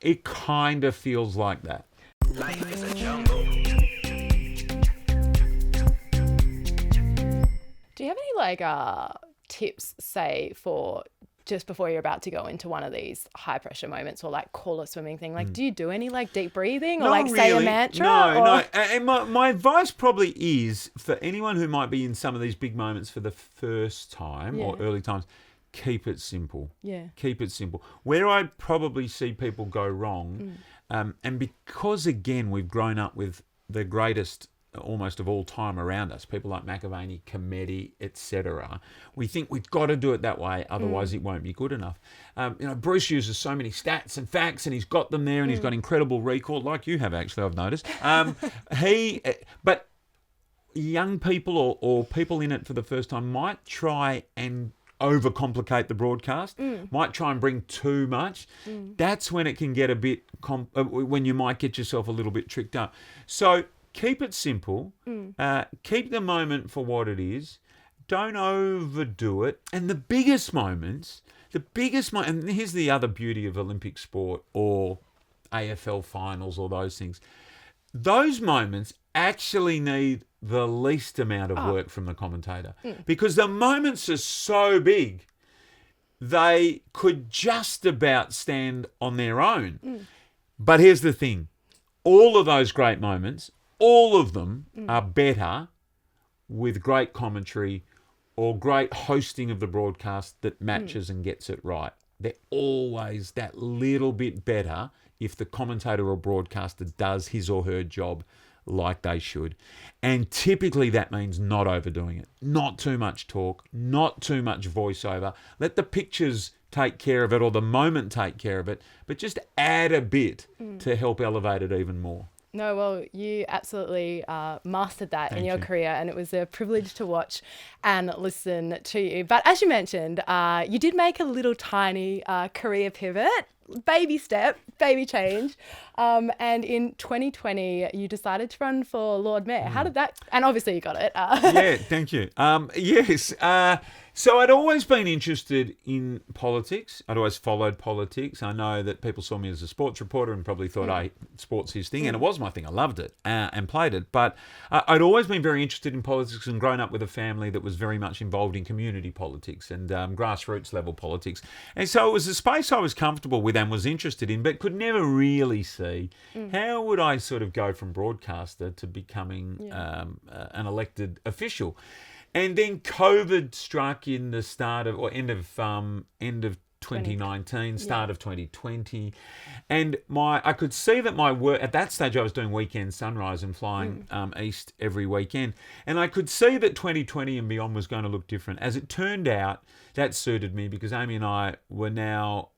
It kind of feels like that. Life is a jungle. Do you have any tips, say, for just before you're about to go into one of these high pressure moments, or call a swimming thing? Do you do any deep breathing or Not say a really. mantra? No. And my advice probably is for anyone who might be in some of these big moments for the first time or early times, keep it simple. Yeah. Keep it simple. Where I probably see people go wrong, and because again we've grown up with the greatest almost of all time around us, people like McAvaney, Cometti, etc. We think we've got to do it that way, otherwise it won't be good enough. Bruce uses so many stats and facts, and he's got them there, and he's got incredible recall, like you have actually, I've noticed. But young people or people in it for the first time might try and overcomplicate the broadcast, might try and bring too much. That's when it can get a bit, when you might get yourself a little bit tricked up. So keep it simple. Keep the moment for what it is. Don't overdo it. And the biggest moments, and here's the other beauty of Olympic sport or AFL finals or those things. Those moments actually need the least amount of work from the commentator, because the moments are so big, they could just about stand on their own. But here's the thing. All of those great moments, all of them are better with great commentary or great hosting of the broadcast that matches and gets it right. They're always that little bit better if the commentator or broadcaster does his or her job like they should. And typically that means not overdoing it. Not too much talk, not too much voiceover. Let the pictures take care of it or the moment take care of it, but just add a bit to help elevate it even more. No, well, you absolutely mastered that in your career, and it was a privilege to watch and listen to you. But as you mentioned, you did make a little tiny career pivot, baby step, baby change. And in 2020, you decided to run for Lord Mayor. How did that? And obviously you got it. Yeah, thank you. Yes. So I'd always been interested in politics. I'd always followed politics. I know that people saw me as a sports reporter and probably thought, hey, sports his thing. And it was my thing. I loved it and played it. But I'd always been very interested in politics and grown up with a family that was very much involved in community politics and grassroots level politics. And so it was a space I was comfortable with and was interested in, but could never really see how would I sort of go from broadcaster to becoming an elected official. And then COVID struck in the start of, or end of 2019, start of 2020. And I could see that my work, at that stage I was doing weekend sunrise and flying east every weekend. And I could see that 2020 and beyond was going to look different. As it turned out, that suited me because Amy and I were now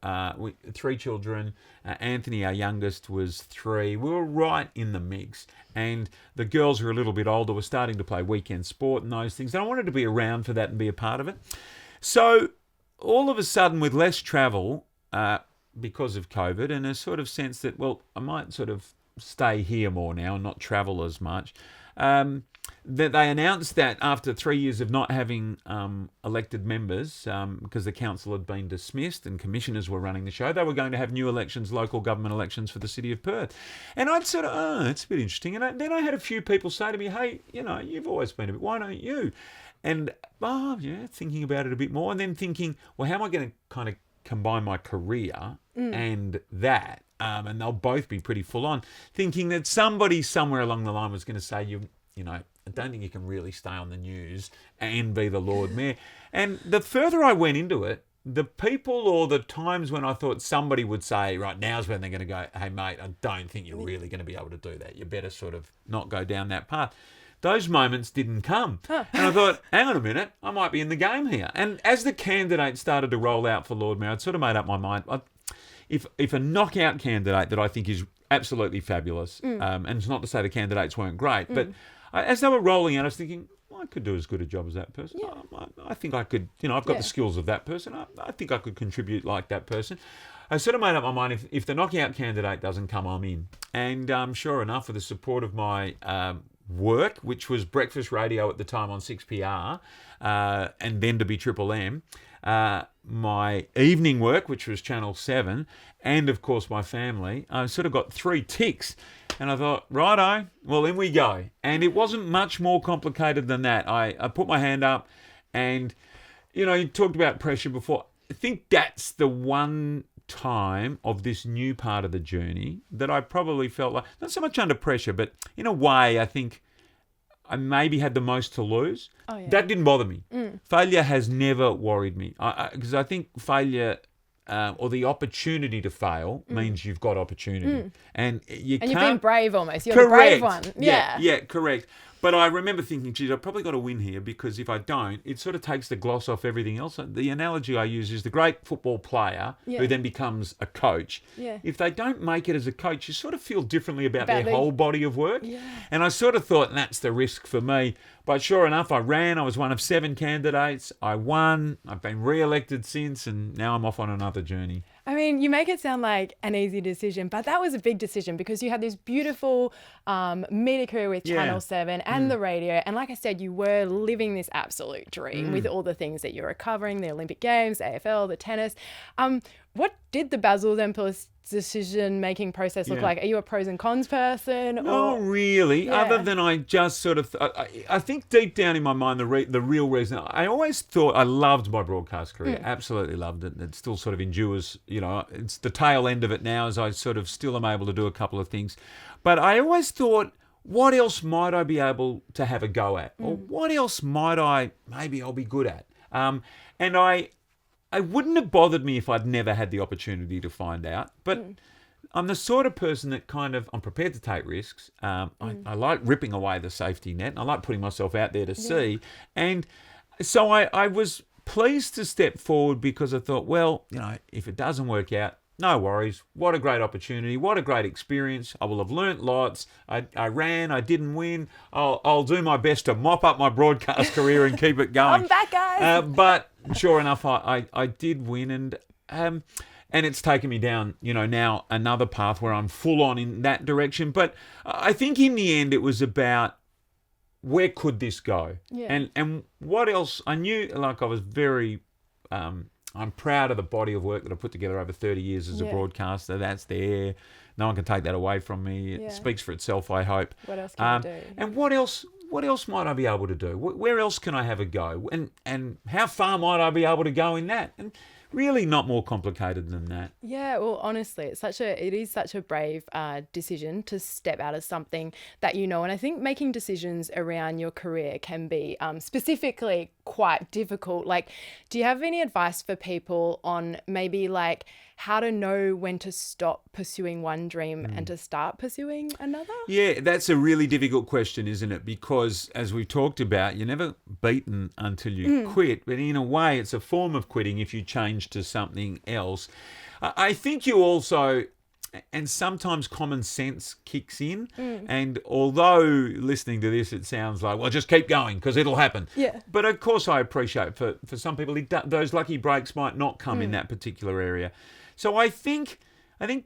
3 children. Anthony, our youngest, was 3. We were right in the mix. And the girls were a little bit older, were starting to play weekend sport and those things. And I wanted to be around for that and be a part of it. So all of a sudden, with less travel because of COVID and a sort of sense that, well, I might sort of stay here more now and not travel as much, that they announced that after 3 years of not having elected members, because the council had been dismissed and commissioners were running the show, they were going to have new elections, local government elections for the city of Perth. And I'd sort of, it's a bit interesting. And then I had a few people say to me, hey, you've always been a bit, why don't you? And, thinking about it a bit more and then thinking, well, how am I going to kind of combine my career and that? And they'll both be pretty full on. Thinking that somebody somewhere along the line was going to say, I don't think you can really stay on the news and be the Lord Mayor. And the further I went into it, the people or the times when I thought somebody would say, right, now's when they're going to go, hey, mate, I don't think you're really going to be able to do that. You better sort of not go down that path. Those moments didn't come. And I thought, hang on a minute, I might be in the game here. And as the candidates started to roll out for Lord Mayor, I'd sort of made up my mind. If a knockout candidate that I think is absolutely fabulous, and it's not to say the candidates weren't great, but as they were rolling out, I was thinking, I could do as good a job as that person. Yeah. I think I could, I've got the skills of that person. I think I could contribute like that person. I sort of made up my mind, if the knockout candidate doesn't come, I'm in. And sure enough, with the support of my work, which was breakfast radio at the time on 6PR, and then to be Triple M, my evening work, which was Channel 7, and of course my family, I sort of got 3 ticks. And I thought, righto, well, in we go. And it wasn't much more complicated than that. I put my hand up and, you talked about pressure before. I think that's the one time of this new part of the journey that I probably felt like, not so much under pressure, but in a way, I think I maybe had the most to lose. Oh, yeah. That didn't bother me. Failure has never worried me. Because I think failure or the opportunity to fail means you've got opportunity. And you've been brave almost. You're the brave one. Yeah, correct. But I remember thinking, geez, I've probably got to win here because if I don't, it sort of takes the gloss off everything else. The analogy I use is the great football player who then becomes a coach. Yeah. If they don't make it as a coach, you sort of feel differently about their whole body of work. Yeah. And I sort of thought that's the risk for me. But sure enough, I ran. I was one of 7 candidates. I won. I've been re-elected since, and now I'm off on another journey. I mean, you make it sound like an easy decision, but that was a big decision because you had this beautiful media career with Channel 7 and the radio. And like I said, you were living this absolute dream with all the things that you were covering, the Olympic Games, AFL, the tennis. What did the Basil Zempilas decision-making process look like? Are you a pros and cons person? Not really, other than I just sort of... I think deep down in my mind, the real reason... I always thought I loved my broadcast career, absolutely loved it. It still sort of endures, it's the tail end of it now as I sort of still am able to do a couple of things. But I always thought, what else might I be able to have a go at? Or what else maybe I'll be good at? And it wouldn't have bothered me if I'd never had the opportunity to find out. But I'm the sort of person that I'm prepared to take risks. I like ripping away the safety net. And I like putting myself out there to see. And so I was pleased to step forward because I thought, well, if it doesn't work out, no worries. What a great opportunity. What a great experience. I will have learnt lots. I ran. I didn't win. I'll do my best to mop up my broadcast career and keep it going. I'm back, guys. But sure enough, I did win. And it's taken me down, now another path where I'm full on in that direction. But I think in the end, it was about where could this go? Yeah. And what else? I knew, I was very... I'm proud of the body of work that I put together over 30 years as a broadcaster. That's there. No one can take that away from me. It speaks for itself, I hope. What else can you do? And what else might I be able to do? Where else can I have a go? And how far might I be able to go in that? And really not more complicated than that. Yeah, well, honestly, it is such a brave decision to step out of something that and I think making decisions around your career can be specifically quite difficult. Like, do you have any advice for people on maybe how to know when to stop pursuing one dream and to start pursuing another? Yeah, that's a really difficult question, isn't it? Because as we've talked about, you're never beaten until you quit. But in a way, it's a form of quitting if you change to something else. I think you also, and sometimes common sense kicks in. And although listening to this, it sounds like, well, just keep going because it'll happen. Yeah. But of course, I appreciate for some people, those lucky breaks might not come in that particular area. So I think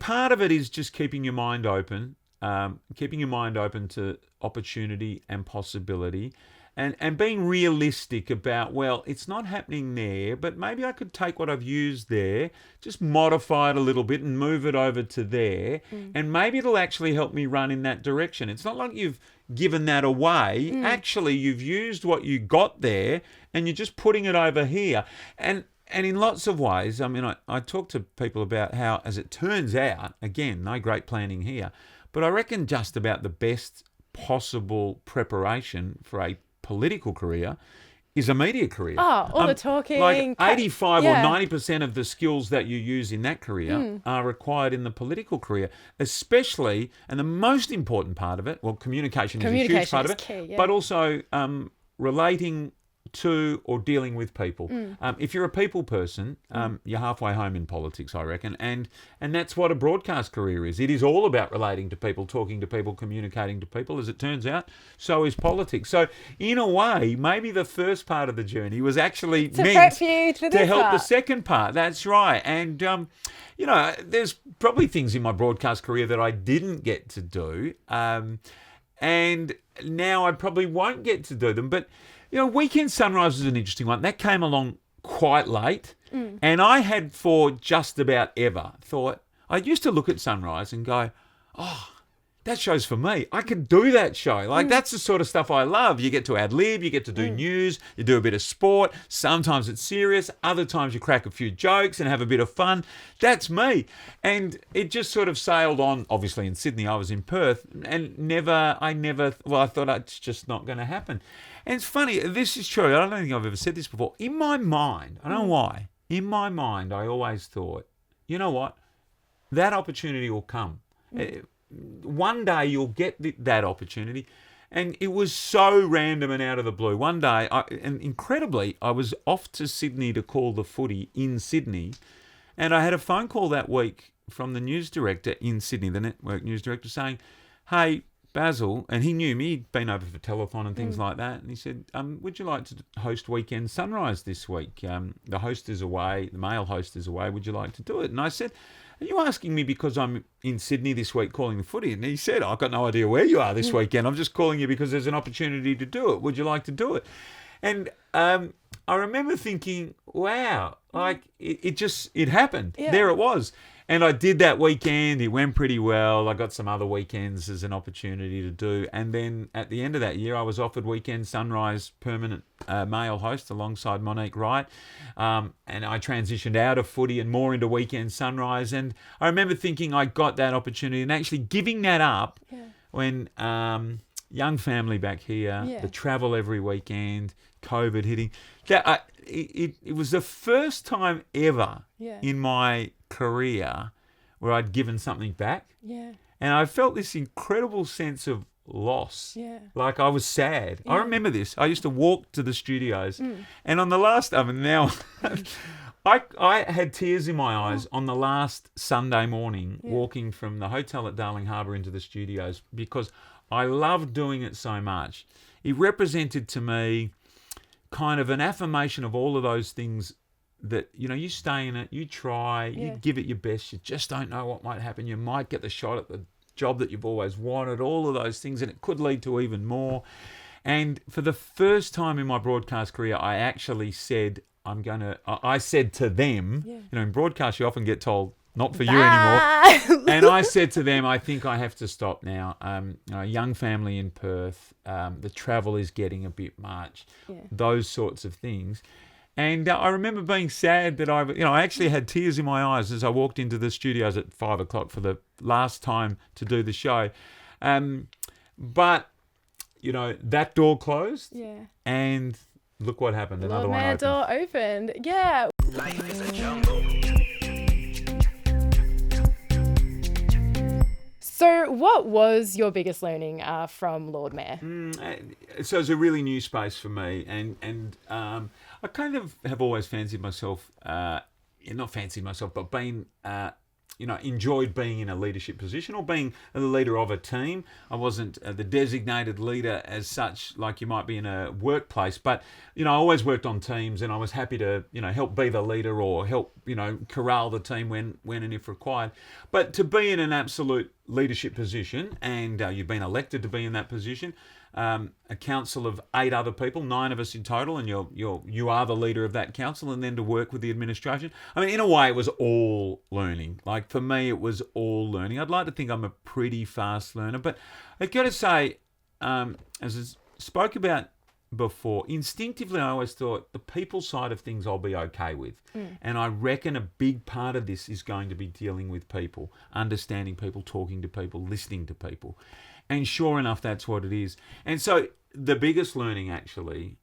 part of it is just keeping your mind open to opportunity and possibility, and being realistic about, well, it's not happening there, but maybe I could take what I've used there, just modify it a little bit and move it over to there, and maybe it'll actually help me run in that direction. It's not like you've given that away. Actually, you've used what you got there and you're just putting it over here. And in lots of ways, I mean, I talk to people about how, as it turns out, again, no great planning here, but I reckon just about the best possible preparation for a political career is a media career. Oh, all the talking. Like 85 or 90% of the skills that you use in that career are required in the political career, especially, and the most important part of it, well, communication is a huge part of it, key, but also relating to or dealing with people. If you're a people person, you're halfway home in politics, I reckon. And that's what a broadcast career is. It is all about relating to people, talking to people, communicating to people. As it turns out, so is politics. So in a way, maybe the first part of the journey was actually meant to help the second part. That's right. And, there's probably things in my broadcast career that I didn't get to do. And now I probably won't get to do them. But Weekend Sunrise is an interesting one. That came along quite late. And I had for just about ever thought, I used to look at Sunrise and go, oh, that show's for me. I could do that show. That's the sort of stuff I love. You get to ad-lib, you get to do news, you do a bit of sport. Sometimes it's serious. Other times you crack a few jokes and have a bit of fun. That's me. And it just sort of sailed on. Obviously in Sydney, I was in Perth, and I thought it's just not going to happen. And it's funny, this is true. I don't think I've ever said this before. In my mind, I don't know why, in my mind, I always thought, you know what? That opportunity will come. One day you'll get that opportunity. And it was so random and out of the blue. One day, and incredibly, I was off to Sydney to call the footy in Sydney. And I had a phone call that week from the news director in Sydney, the network news director, saying, hey, Basil, and he knew me, he'd been over for telethon and things like that, and he said, would you like to host Weekend Sunrise this week? The host is away, the male host is away, would you like to do it? And I said, are you asking me because I'm in Sydney this week calling the footy? And he said, I've got no idea where you are this weekend, I'm just calling you because there's an opportunity to do it, would you like to do it? And I remember thinking, wow, it happened. Yeah. There it was. And I did that weekend. It went pretty well. I got some other weekends as an opportunity to do. And then at the end of that year, I was offered Weekend Sunrise permanent male host alongside Monique Wright. And I transitioned out of footy and more into Weekend Sunrise. And I remember thinking I got that opportunity and actually giving that up when young family back here, the travel every weekend, COVID hitting. It was the first time ever in my career where I'd given something back. Yeah. And I felt this incredible sense of loss. Yeah. Like I was sad. I remember this. I used to walk to the studios, Mm. and on the last, now, I had tears in my eyes on the last Sunday morning walking from the hotel at Darling Harbour into the studios because I loved doing it so much. It represented to me kind of an affirmation of all of those things that, you stay in it, you try, you give it your best, you just don't know what might happen. You might get the shot at the job that you've always wanted, all of those things, and it could lead to even more. And for the first time in my broadcast career, I actually said, I said to them, in broadcast you often get told, not for you anymore. And I said to them, I think I have to stop now. A young family in Perth, the travel is getting a bit much, those sorts of things. And I remember being sad that I actually had tears in my eyes as I walked into the studios at 5 o'clock for the last time to do the show. But, that door closed. Yeah. And look what happened. Another one opened. Door opened. Yeah. Life is a jungle. So what was your biggest learning from Lord Mayor? So it's a really new space for me, and I kind of have always fancied myself, not fancied myself, but been, enjoyed being in a leadership position or being the leader of a team. I wasn't the designated leader as such, like you might be in a workplace, but, I always worked on teams and I was happy to, help be the leader or help, corral the team when and if required. But to be in an absolute leadership position, and you've been elected to be in that position, a council of 8 other people, 9 of us in total, and you are the leader of that council, and then to work with the administration. I mean, in a way, it was all learning. Like for me, it was all learning. I'd like to think I'm a pretty fast learner, but I've got to say, as I spoke about before, instinctively, I always thought the people side of things I'll be okay with. And I reckon a big part of this is going to be dealing with people, understanding people, talking to people, listening to people. And sure enough, that's what it is. And so the biggest learning actually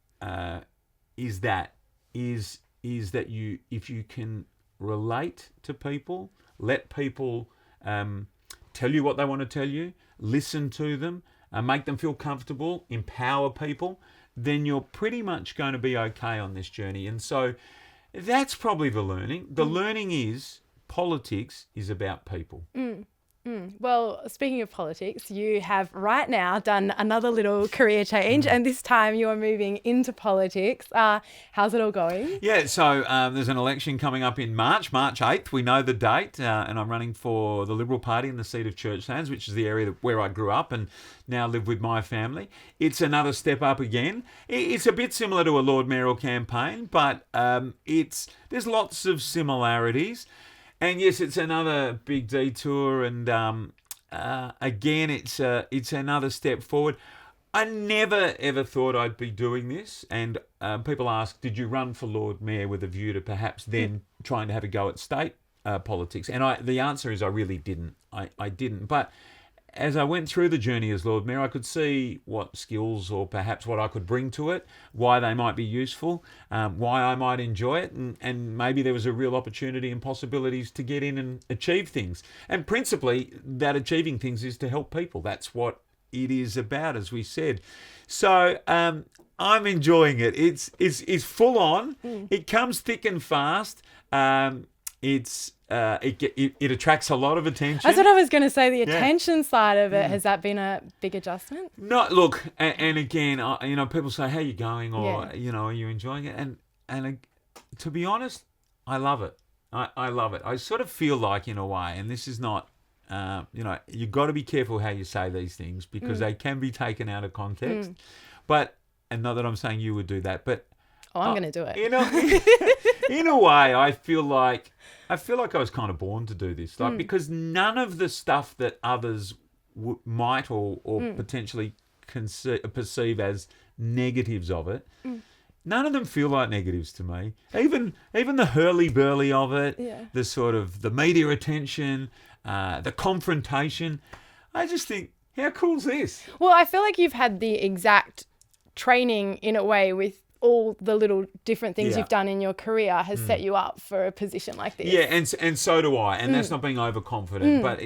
is that if you can relate to people, let people tell you what they want to tell you, listen to them, make them feel comfortable, empower people, then you're pretty much going to be okay on this journey. And so that's probably the learning. The learning is politics is about people. Well, speaking of politics, you have right now done another little career change, and this time you are moving into politics. How's it all going? Yeah, so there's an election coming up in March 8th. We know the date, and I'm running for the Liberal Party in the seat of Churchlands, which is the area where I grew up and now live with my family. It's another step up again. It's a bit similar to a Lord Mayoral campaign, but there's lots of similarities. And yes, it's another big detour, and again, it's another step forward. I never ever thought I'd be doing this, and people ask, "Did you run for Lord Mayor with a view to perhaps then trying to have a go at state politics?" And the answer is I really didn't. I didn't, but as I went through the journey as Lord Mayor, I could see what skills or perhaps what I could bring to it, why they might be useful, why I might enjoy it, and maybe there was a real opportunity and possibilities to get in and achieve things. And principally, that achieving things is to help people. That's what it is about, as we said. So I'm enjoying it. It's full on. It comes thick and fast. It attracts a lot of attention. That's what I was going to say. The attention side of it, has that been a big adjustment? No, look, and again, people say, "How are you going?" Or are you enjoying it? And to be honest, I love it. I love it. I sort of feel like, in a way, and this is not, you've got to be careful how you say these things because they can be taken out of context. And not that I'm saying you would do that, but I'm going to do it. In a way, I feel like I was kind of born to do this, because none of the stuff that others might or potentially perceive as negatives of it, none of them feel like negatives to me. Even the hurly-burly of it, the sort of the media attention, the confrontation. I just think, how cool is this? Well, I feel like you've had the exact training in a way with all the little different things Yeah. you've done in your career has set you up for a position like this. Yeah, and so do I, and that's not being overconfident. But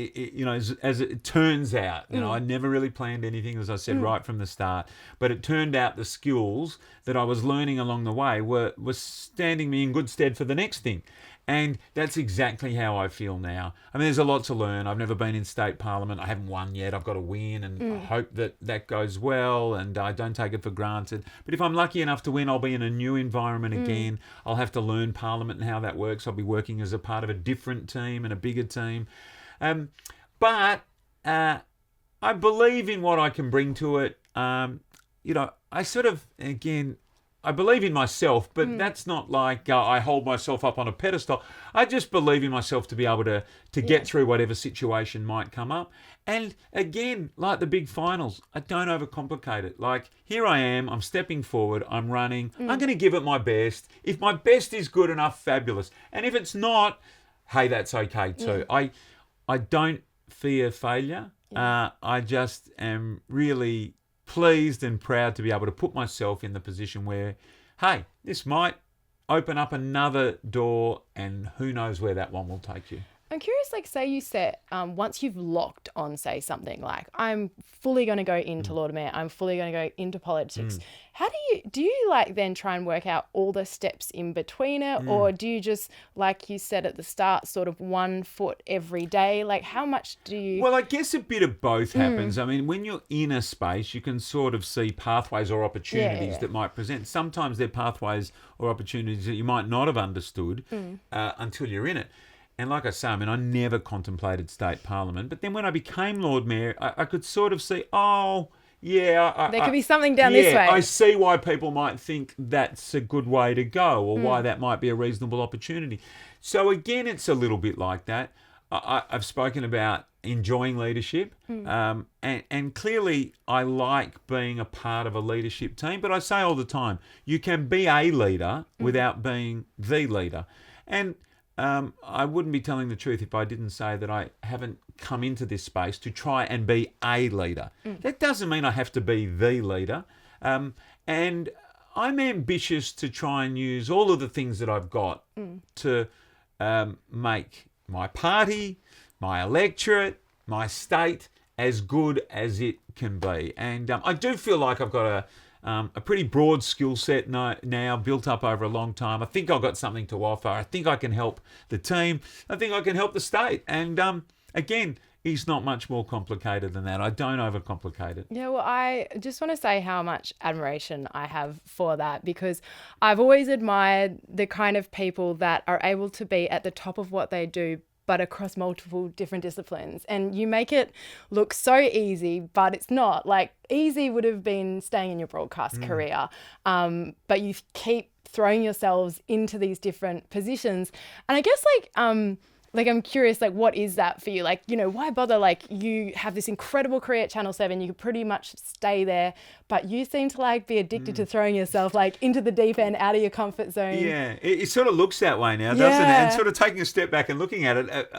as it turns out, I never really planned anything, as I said right from the start. But it turned out the skills that I was learning along the way were standing me in good stead for the next thing. And that's exactly how I feel now. I mean, there's a lot to learn. I've never been in state parliament. I haven't won yet. I've got to win, and I hope that goes well, and I don't take it for granted. But if I'm lucky enough to win, I'll be in a new environment again. I'll have to learn parliament and how that works. I'll be working as a part of a different team and a bigger team. But I believe in what I can bring to it. I sort of, again, I believe in myself, but that's not like I hold myself up on a pedestal. I just believe in myself to be able to get through whatever situation might come up. And again, like the big finals, I don't overcomplicate it. Like, here I am, I'm stepping forward, I'm running, I'm going to give it my best. If my best is good enough, fabulous. And if it's not, hey, that's okay too. I don't fear failure. I just am really pleased and proud to be able to put myself in the position where, hey, this might open up another door, and who knows where that one will take you. I'm curious, like, say you set, once you've locked on, say, something like, I'm fully going to go into Lord Mayor, I'm fully going to go into politics. How do you like then try and work out all the steps in between it? Or do you just, like you said at the start, sort of 1 foot every day? Like, how much do you... Well, I guess a bit of both happens. I mean, when you're in a space, you can sort of see pathways or opportunities that might present. Sometimes they're pathways or opportunities that you might not have understood until you're in it. And like I say, I mean, I never contemplated state parliament. But then when I became Lord Mayor, I could sort of see, there could be something down this way. I see why people might think that's a good way to go, or why that might be a reasonable opportunity. So again, it's a little bit like that. I've spoken about enjoying leadership, and clearly I like being a part of a leadership team. But I say all the time, you can be a leader without being the leader. And I wouldn't be telling the truth if I didn't say that I haven't come into this space to try and be a leader. That doesn't mean I have to be the leader. And I'm ambitious to try and use all of the things that I've got to make my party, my electorate, my state as good as it can be. And I do feel like I've got a pretty broad skill set now, built up over a long time. I think I've got something to offer. I think I can help the team. I think I can help the state. And again, it's not much more complicated than that. I don't overcomplicate it. Yeah, well, I just want to say how much admiration I have for that, because I've always admired the kind of people that are able to be at the top of what they do, but across multiple different disciplines. And you make it look so easy, but it's not. Like, easy would have been staying in your broadcast career, but you keep throwing yourselves into these different positions. And I guess, like, I'm curious, like, what is that for you? Like, why bother? Like, you have this incredible career at Channel 7. You could pretty much stay there, but you seem to, like, be addicted to throwing yourself, like, into the deep end, out of your comfort zone. Yeah, it sort of looks that way now, doesn't it? And sort of taking a step back and looking at it,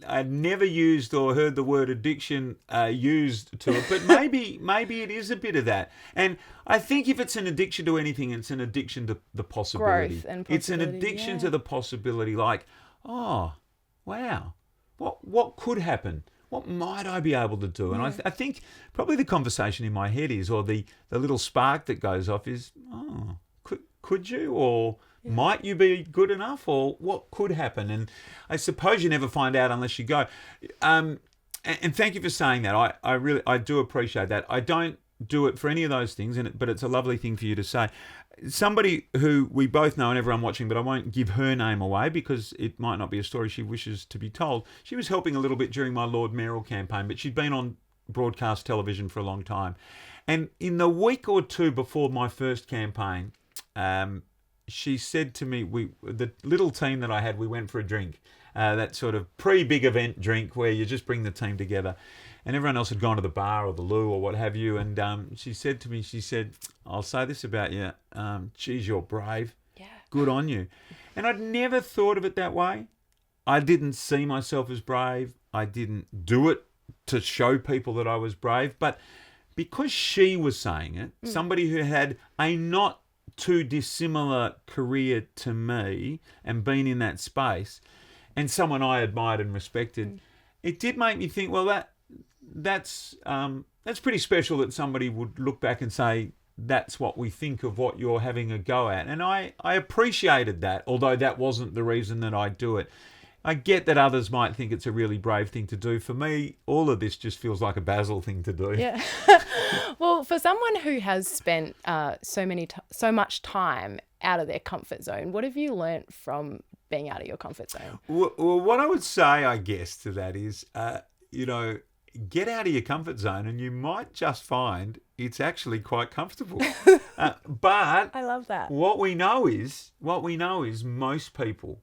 I'd never used or heard the word addiction used to it, but maybe it is a bit of that. And I think if it's an addiction to anything, it's an addiction to the possibility. Growth and It's an possibility, addiction to the possibility, like, oh, wow, what could happen? What might I be able to do? And I think probably the conversation in my head is, or the little spark that goes off is, oh, could you? Or might you be good enough? Or what could happen? And I suppose you never find out unless you go. And thank you for saying that. I do appreciate that. I don't do it for any of those things, but it's a lovely thing for you to say. Somebody who we both know and everyone watching, but I won't give her name away because it might not be a story she wishes to be told. She was helping a little bit during my Lord Mayoral campaign, but she'd been on broadcast television for a long time. And in the week or two before my first campaign, she said to me, the little team that I had, we went for a drink, that sort of pre-big event drink where you just bring the team together. And everyone else had gone to the bar or the loo or what have you. And she said to me, I'll say this about you. Geez, you're brave. Yeah. Good on you. And I'd never thought of it that way. I didn't see myself as brave. I didn't do it to show people that I was brave. But because she was saying it, somebody who had a not too dissimilar career to me and been in that space, and someone I admired and respected, it did make me think, well, that's pretty special that somebody would look back and say, that's what we think of what you're having a go at. And I appreciated that, although that wasn't the reason that I do it. I get that others might think it's a really brave thing to do. For me, all of this just feels like a Basil thing to do. Yeah. Well, for someone who has spent so much time out of their comfort zone, what have you learnt from being out of your comfort zone? Well, what I would say, I guess, to that is, get out of your comfort zone and you might just find it's actually quite comfortable. But I love that. What we know is most people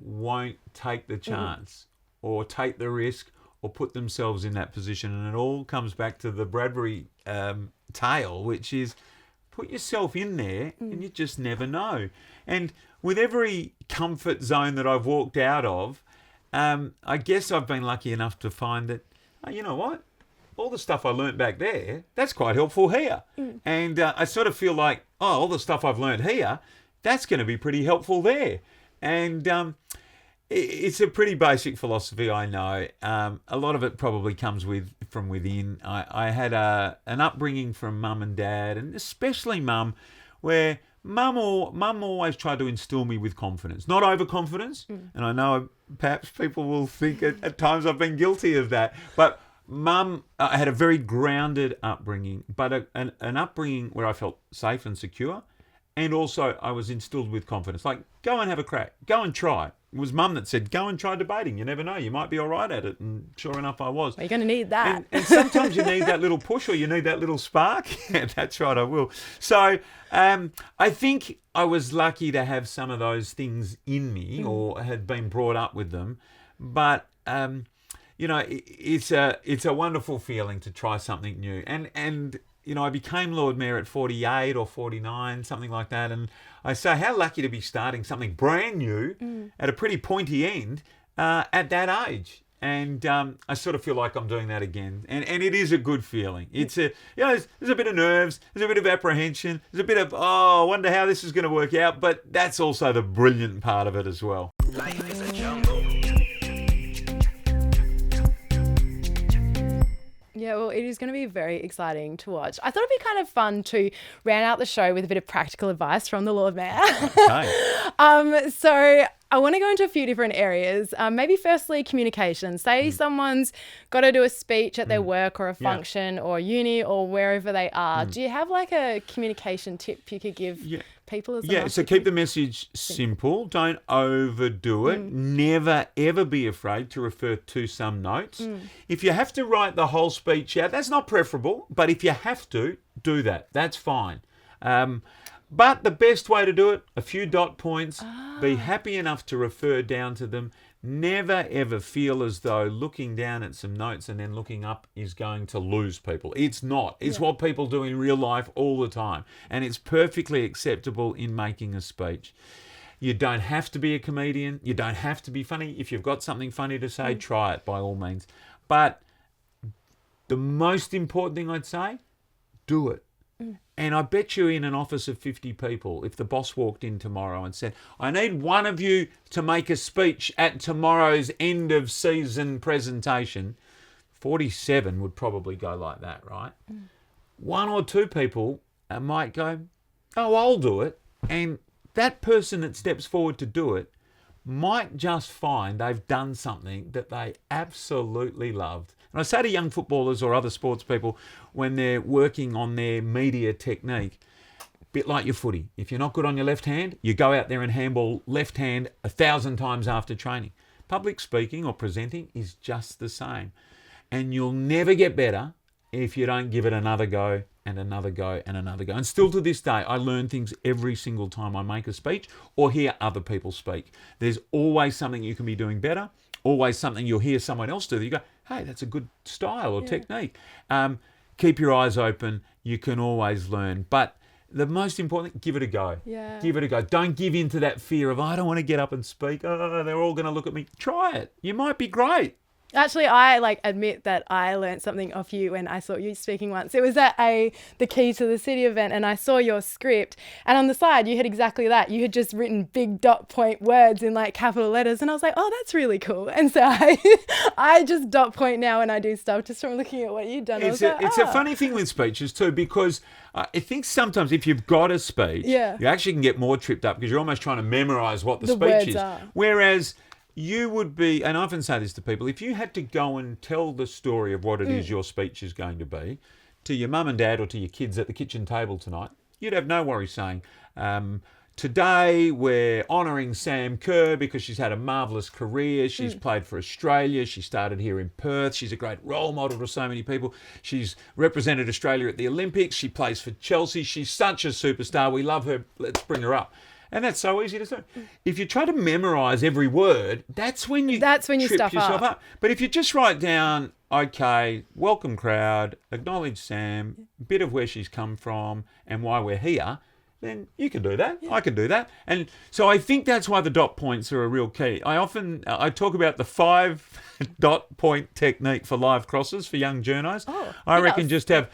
won't take the chance or take the risk or put themselves in that position. And it all comes back to the Bradbury tale, which is put yourself in there and you just never know. And with every comfort zone that I've walked out of, I guess I've been lucky enough to find that, you know what? All the stuff I learnt back there, that's quite helpful here. And I sort of feel like, all the stuff I've learnt here, that's going to be pretty helpful there. And it's a pretty basic philosophy, I know. A lot of it probably comes from within. I had an upbringing from mum and dad, and especially mum, where mum always tried to instill me with confidence, not overconfidence. And I know perhaps people will think at times I've been guilty of that. But mum had a very grounded upbringing, but an upbringing where I felt safe and secure. And also I was instilled with confidence. Like, go and have a crack. Go and try. It was mum that said, go and try debating. You never know. You might be all right at it. And sure enough, I was. Well, you're going to need that. And sometimes you need that little push or you need that little spark. Yeah, that's right, I will. So I think I was lucky to have some of those things in me or had been brought up with them. But, it's a wonderful feeling to try something new. And I became Lord Mayor at 48 or 49, something like that. And I say, how lucky to be starting something brand new at a pretty pointy end at that age. And I sort of feel like I'm doing that again. And it is a good feeling. It's there's a bit of nerves, there's a bit of apprehension, there's a bit of, I wonder how this is going to work out. But that's also the brilliant part of it as well. Life is a jungle. Yeah, well, it is going to be very exciting to watch. I thought it'd be kind of fun to round out the show with a bit of practical advice from the Lord Mayor. Okay. So I want to go into a few different areas. Maybe firstly, communication. Say someone's got to do a speech at their work or a function or uni or wherever they are. Do you have like a communication tip you could give people as well? So keep the message simple. Don't overdo it. Never, ever be afraid to refer to some notes. If you have to write the whole speech out, that's not preferable. But if you have to, do that. That's fine. But the best way to do it, a few dot points, be happy enough to refer down to them. Never, ever feel as though looking down at some notes and then looking up is going to lose people. It's not. It's what people do in real life all the time. And it's perfectly acceptable in making a speech. You don't have to be a comedian. You don't have to be funny. If you've got something funny to say, try it by all means. But the most important thing I'd say, do it. And I bet you in an office of 50 people, if the boss walked in tomorrow and said, I need one of you to make a speech at tomorrow's end of season presentation, 47 would probably go like that, right? One or two people might go, I'll do it. And that person that steps forward to do it might just find they've done something that they absolutely loved. And I say to young footballers or other sports people when they're working on their media technique, a bit like your footy. If you're not good on your left hand, you go out there and handball left hand 1,000 times after training. Public speaking or presenting is just the same. And you'll never get better if you don't give it another go and another go and another go. And still to this day, I learn things every single time I make a speech or hear other people speak. There's always something you can be doing better, always something you'll hear someone else do that you go, hey, that's a good style or technique. Keep your eyes open. You can always learn. But the most important thing, give it a go. Yeah. Give it a go. Don't give in to that fear of, I don't want to get up and speak. Oh, they're all going to look at me. Try it. You might be great. Actually, I admit that I learned something off you when I saw you speaking once. It was at the Key to the City event, and I saw your script, and on the side you had exactly that. You had just written big dot point words in capital letters, and I was like, oh, that's really cool. And so I just dot point now when I do stuff, just from looking at what you've done. It's a funny thing with speeches too, because I think sometimes if you've got a speech, you actually can get more tripped up because you're almost trying to memorise what the speech words is. are. Whereas you would be, and I often say this to people, if you had to go and tell the story of what it is your speech is going to be to your mum and dad or to your kids at the kitchen table tonight, you'd have no worry saying, today we're honouring Sam Kerr because she's had a marvellous career. She's played for Australia. She started here in Perth. She's a great role model to so many people. She's represented Australia at the Olympics. She plays for Chelsea. She's such a superstar. We love her. Let's bring her up. And that's so easy to do. If you try to memorise every word, that's when you trip stuff yourself up. But if you just write down, okay, welcome crowd, acknowledge Sam, bit of where she's come from and why we're here, then you can do that. I can do that. And so I think that's why the dot points are a real key. I talk about the 5 dot point technique for live crosses for young journos. I reckon just have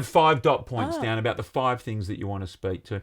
5 dot points down about the 5 things that you want to speak to.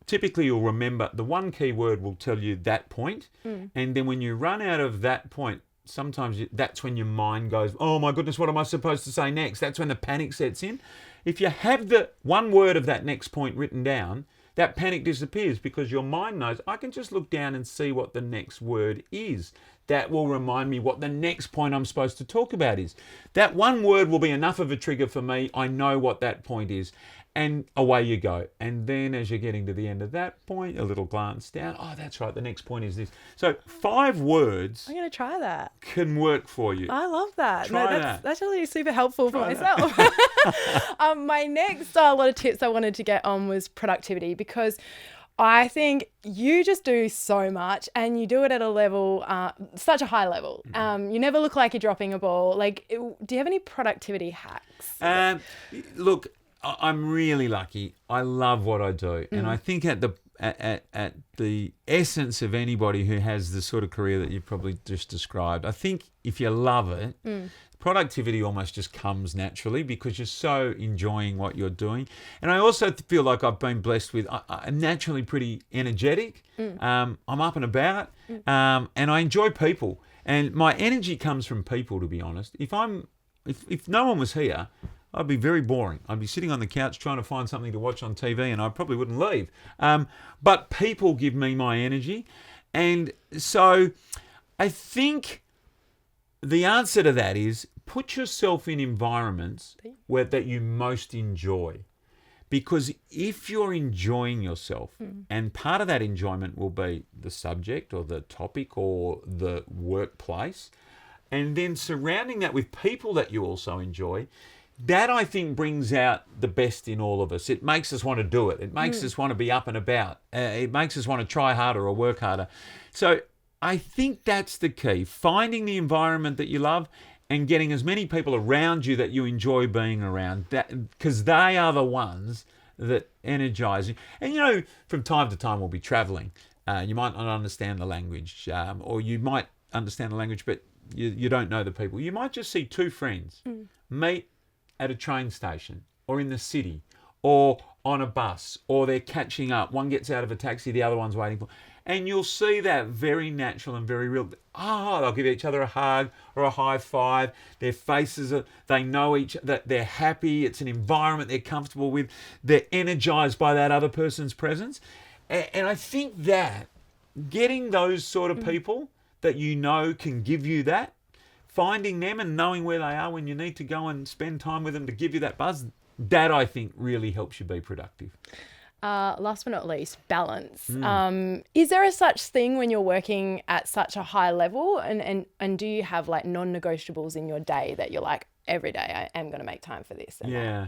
Typically, you'll remember the one key word will tell you that point. And then when you run out of that point, sometimes that's when your mind goes, oh my goodness, what am I supposed to say next? That's when the panic sets in. If you have the one word of that next point written down, that panic disappears because your mind knows, I can just look down and see what the next word is. That will remind me what the next point I'm supposed to talk about is. That one word will be enough of a trigger for me. I know what that point is. And away you go. And then as you're getting to the end of that point, a little glance down. Oh, that's right. The next point is this. So 5 words. I'm going to try that. Can work for you. I love that. Try that. That's really super helpful for myself. My next lot of tips I wanted to get on was productivity, because I think you just do so much and you do it at a level, such a high level. You never look like you're dropping a ball. Do you have any productivity hacks? Look, I'm really lucky. I love what I do. And I think at the essence of anybody who has the sort of career that you've probably just described, I think if you love it, productivity almost just comes naturally because you're so enjoying what you're doing. And I also feel like I've been blessed with, I'm naturally pretty energetic. I'm up and about, and I enjoy people. And my energy comes from people, to be honest. If no one was here, I'd be very boring. I'd be sitting on the couch trying to find something to watch on TV and I probably wouldn't leave. But people give me my energy. And so I think the answer to that is put yourself in environments that you most enjoy. Because if you're enjoying yourself, and part of that enjoyment will be the subject or the topic or the workplace, and then surrounding that with people that you also enjoy, that I think brings out the best in all of us. It makes us want to do it. It makes us want to be up and about. It makes us want to try harder or work harder. So I think that's the key. Finding the environment that you love and getting as many people around you that you enjoy being around, because they are the ones that energize you. And, from time to time we'll be traveling. You might not understand the language, or you might understand the language, but you don't know the people. You might just see 2 friends meet at a train station or in the city or on a bus, or they're catching up. One gets out of a taxi, the other one's waiting for. And you'll see that very natural and very real. They'll give each other a hug or a high five. Their faces, they know that they're happy. It's an environment they're comfortable with. They're energized by that other person's presence. And I think that getting those sort of people that can give you that, finding them and knowing where they are when you need to go and spend time with them to give you that buzz, that I think really helps you be productive. Last but not least, balance. Is there a such thing when you're working at such a high level, and do you have non-negotiables in your day that you're like, every day I am going to make time for this? Yeah.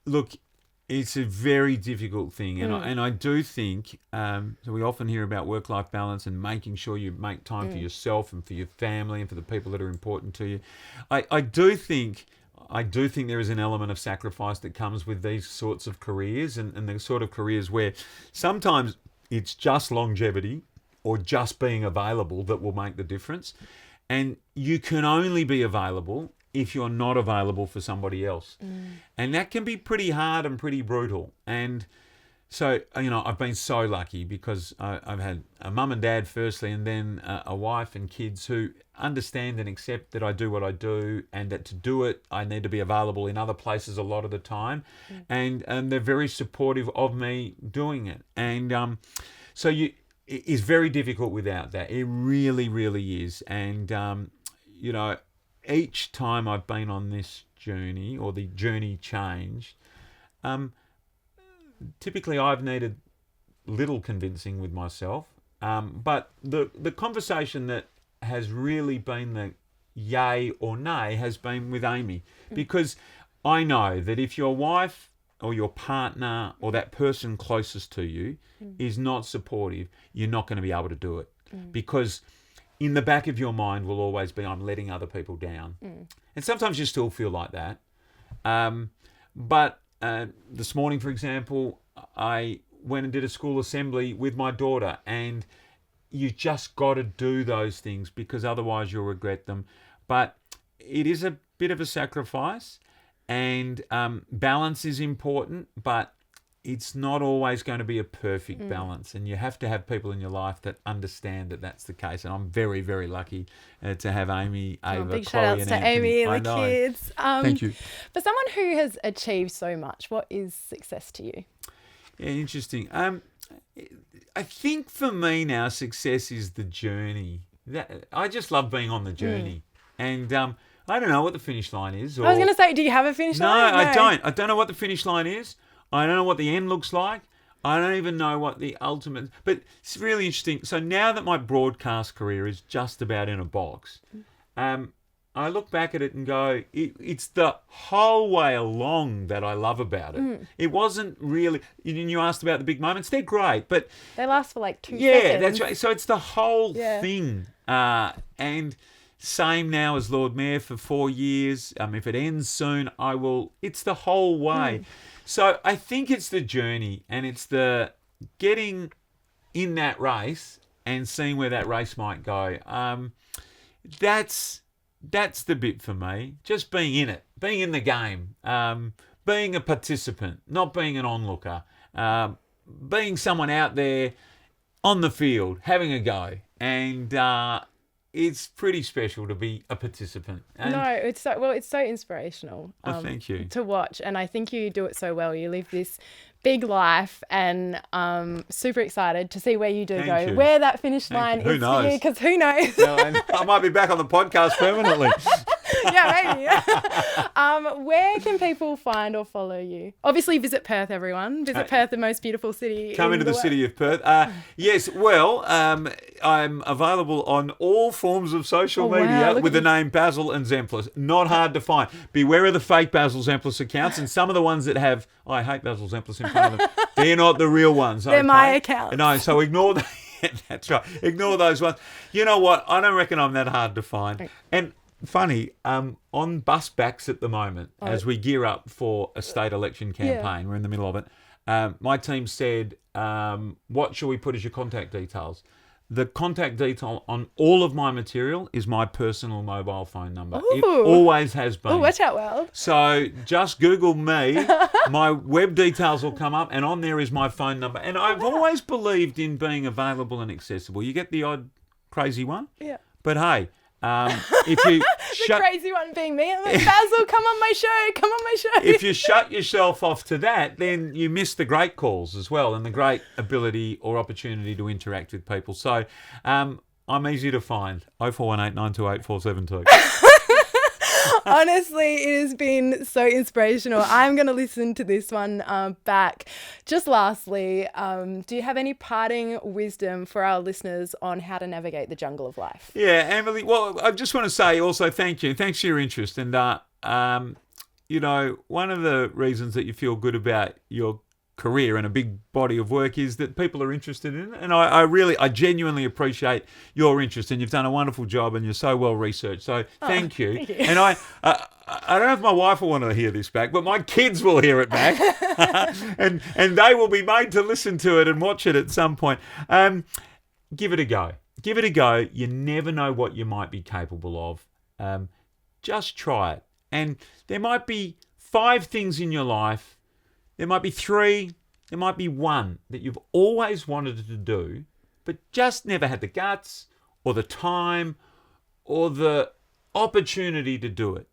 Look, it's a very difficult thing, and I do think so. We often hear about work-life balance and making sure you make time for yourself and for your family and for the people that are important to you. I do think there is an element of sacrifice that comes with these sorts of careers, and the sort of careers where sometimes it's just longevity or just being available that will make the difference. And you can only be available if you're not available for somebody else. And that can be pretty hard and pretty brutal. And so, I've been so lucky because I've had a mum and dad firstly, and then a wife and kids who understand and accept that I do what I do, and that to do it, I need to be available in other places a lot of the time. And they're very supportive of me doing it. And so it's very difficult without that. It really, really is. And, each time I've been on this journey, or the journey changed, typically I've needed little convincing with myself. But the conversation that has really been the yay or nay has been with Amy. Because I know that if your wife or your partner or that person closest to you is not supportive, you're not going to be able to do it. Because in the back of your mind will always be, I'm letting other people down. And sometimes you still feel like that. But this morning, for example, I went and did a school assembly with my daughter, and you just got to do those things because otherwise you'll regret them. But it is a bit of a sacrifice, and balance is important, but it's not always going to be a perfect balance, and you have to have people in your life that understand that that's the case. And I'm very, very lucky to have Amy, Ava, big Chloe, shout outs and to Anthony. Amy and the kids. Thank you. For someone who has achieved so much, what is success to you? Yeah, interesting. I think for me now, success is the journey. I just love being on the journey, and I don't know what the finish line is. I was going to say, do you have a finish line? No, I don't. I don't know what the finish line is. I don't know what the end looks like. I don't even know what the ultimate... But it's really interesting. So now that my broadcast career is just about in a box, I look back at it and go, it's the whole way along that I love about it. It wasn't really... You asked about the big moments. They're great, but... They last for like 2 seconds. Yeah, that's right. So it's the whole thing. And... Same now as Lord Mayor for 4 years. If it ends soon, I will... It's the whole way. So I think it's the journey, and it's the getting in that race and seeing where that race might go. That's the bit for me. Just being in it, being in the game, being a participant, not being an onlooker, being someone out there on the field, having a go. And... it's pretty special to be a participant. And it's so inspirational. Thank you. To watch, and I think you do it so well. You live this big life, and super excited to see where you do go, where that finish line is for you, because who knows? I might be back on the podcast permanently. Yeah, maybe. Where can people find or follow you? Obviously, visit Perth, everyone. Visit Perth, the most beautiful city. Come into the city of Perth. Yes, well, I'm available on all forms of social media with the name Basil and Zempilas. Not hard to find. Beware of the fake Basil Zempilas accounts, and some of the ones that have, I hate Basil Zempilas in front of them. They're not the real ones. They're my accounts. No, so ignore them. That's right. Ignore those ones. You know what? I don't reckon I'm that hard to find. And funny, on bus backs at the moment, as we gear up for a state election campaign, we're in the middle of it, my team said, what shall we put as your contact details? The contact detail on all of my material is my personal mobile phone number. Ooh. It always has been. Oh, watch out, world. So just Google me. My web details will come up, and on there is my phone number. And I've always believed in being available and accessible. You get the odd crazy one. Yeah. But hey, if you the crazy one being me, I'm like, Basil, come on my show. If you shut yourself off to that, then you miss the great calls as well, and the great ability or opportunity to interact with people. So I'm easy to find. 0418 928 472. Honestly, it has been so inspirational. I'm going to listen to this one back. Just lastly, do you have any parting wisdom for our listeners on how to navigate the jungle of life? Yeah, Emily. Well, I just want to say also thank you. Thanks for your interest. And, one of the reasons that you feel good about your career and a big body of work is that people are interested in it. And I genuinely appreciate your interest, and you've done a wonderful job, and you're so well researched. So thank you. Thank you. And I don't know if my wife will want to hear this back, but my kids will hear it back. and they will be made to listen to it and watch it at some point. Give it a go. give it a go. You never know what you might be capable of. Just try it. And there might be 5 things in your life. There might be 3. There might be 1 that you've always wanted to do, but just never had the guts or the time or the opportunity to do it.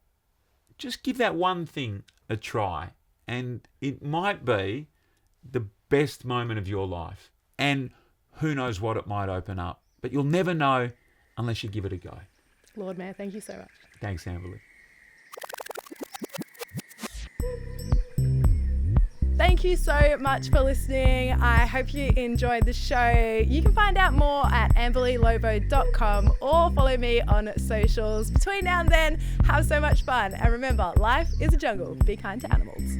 Just give that one thing a try, and it might be the best moment of your life. And who knows what it might open up. But you'll never know unless you give it a go. Lord Mayor, thank you so much. Thanks, Amberly. Thank you so much for listening. I hope you enjoyed the show. You can find out more at amberlylobo.com or follow me on socials. Between now and then, have so much fun. And remember, life is a jungle. Be kind to animals.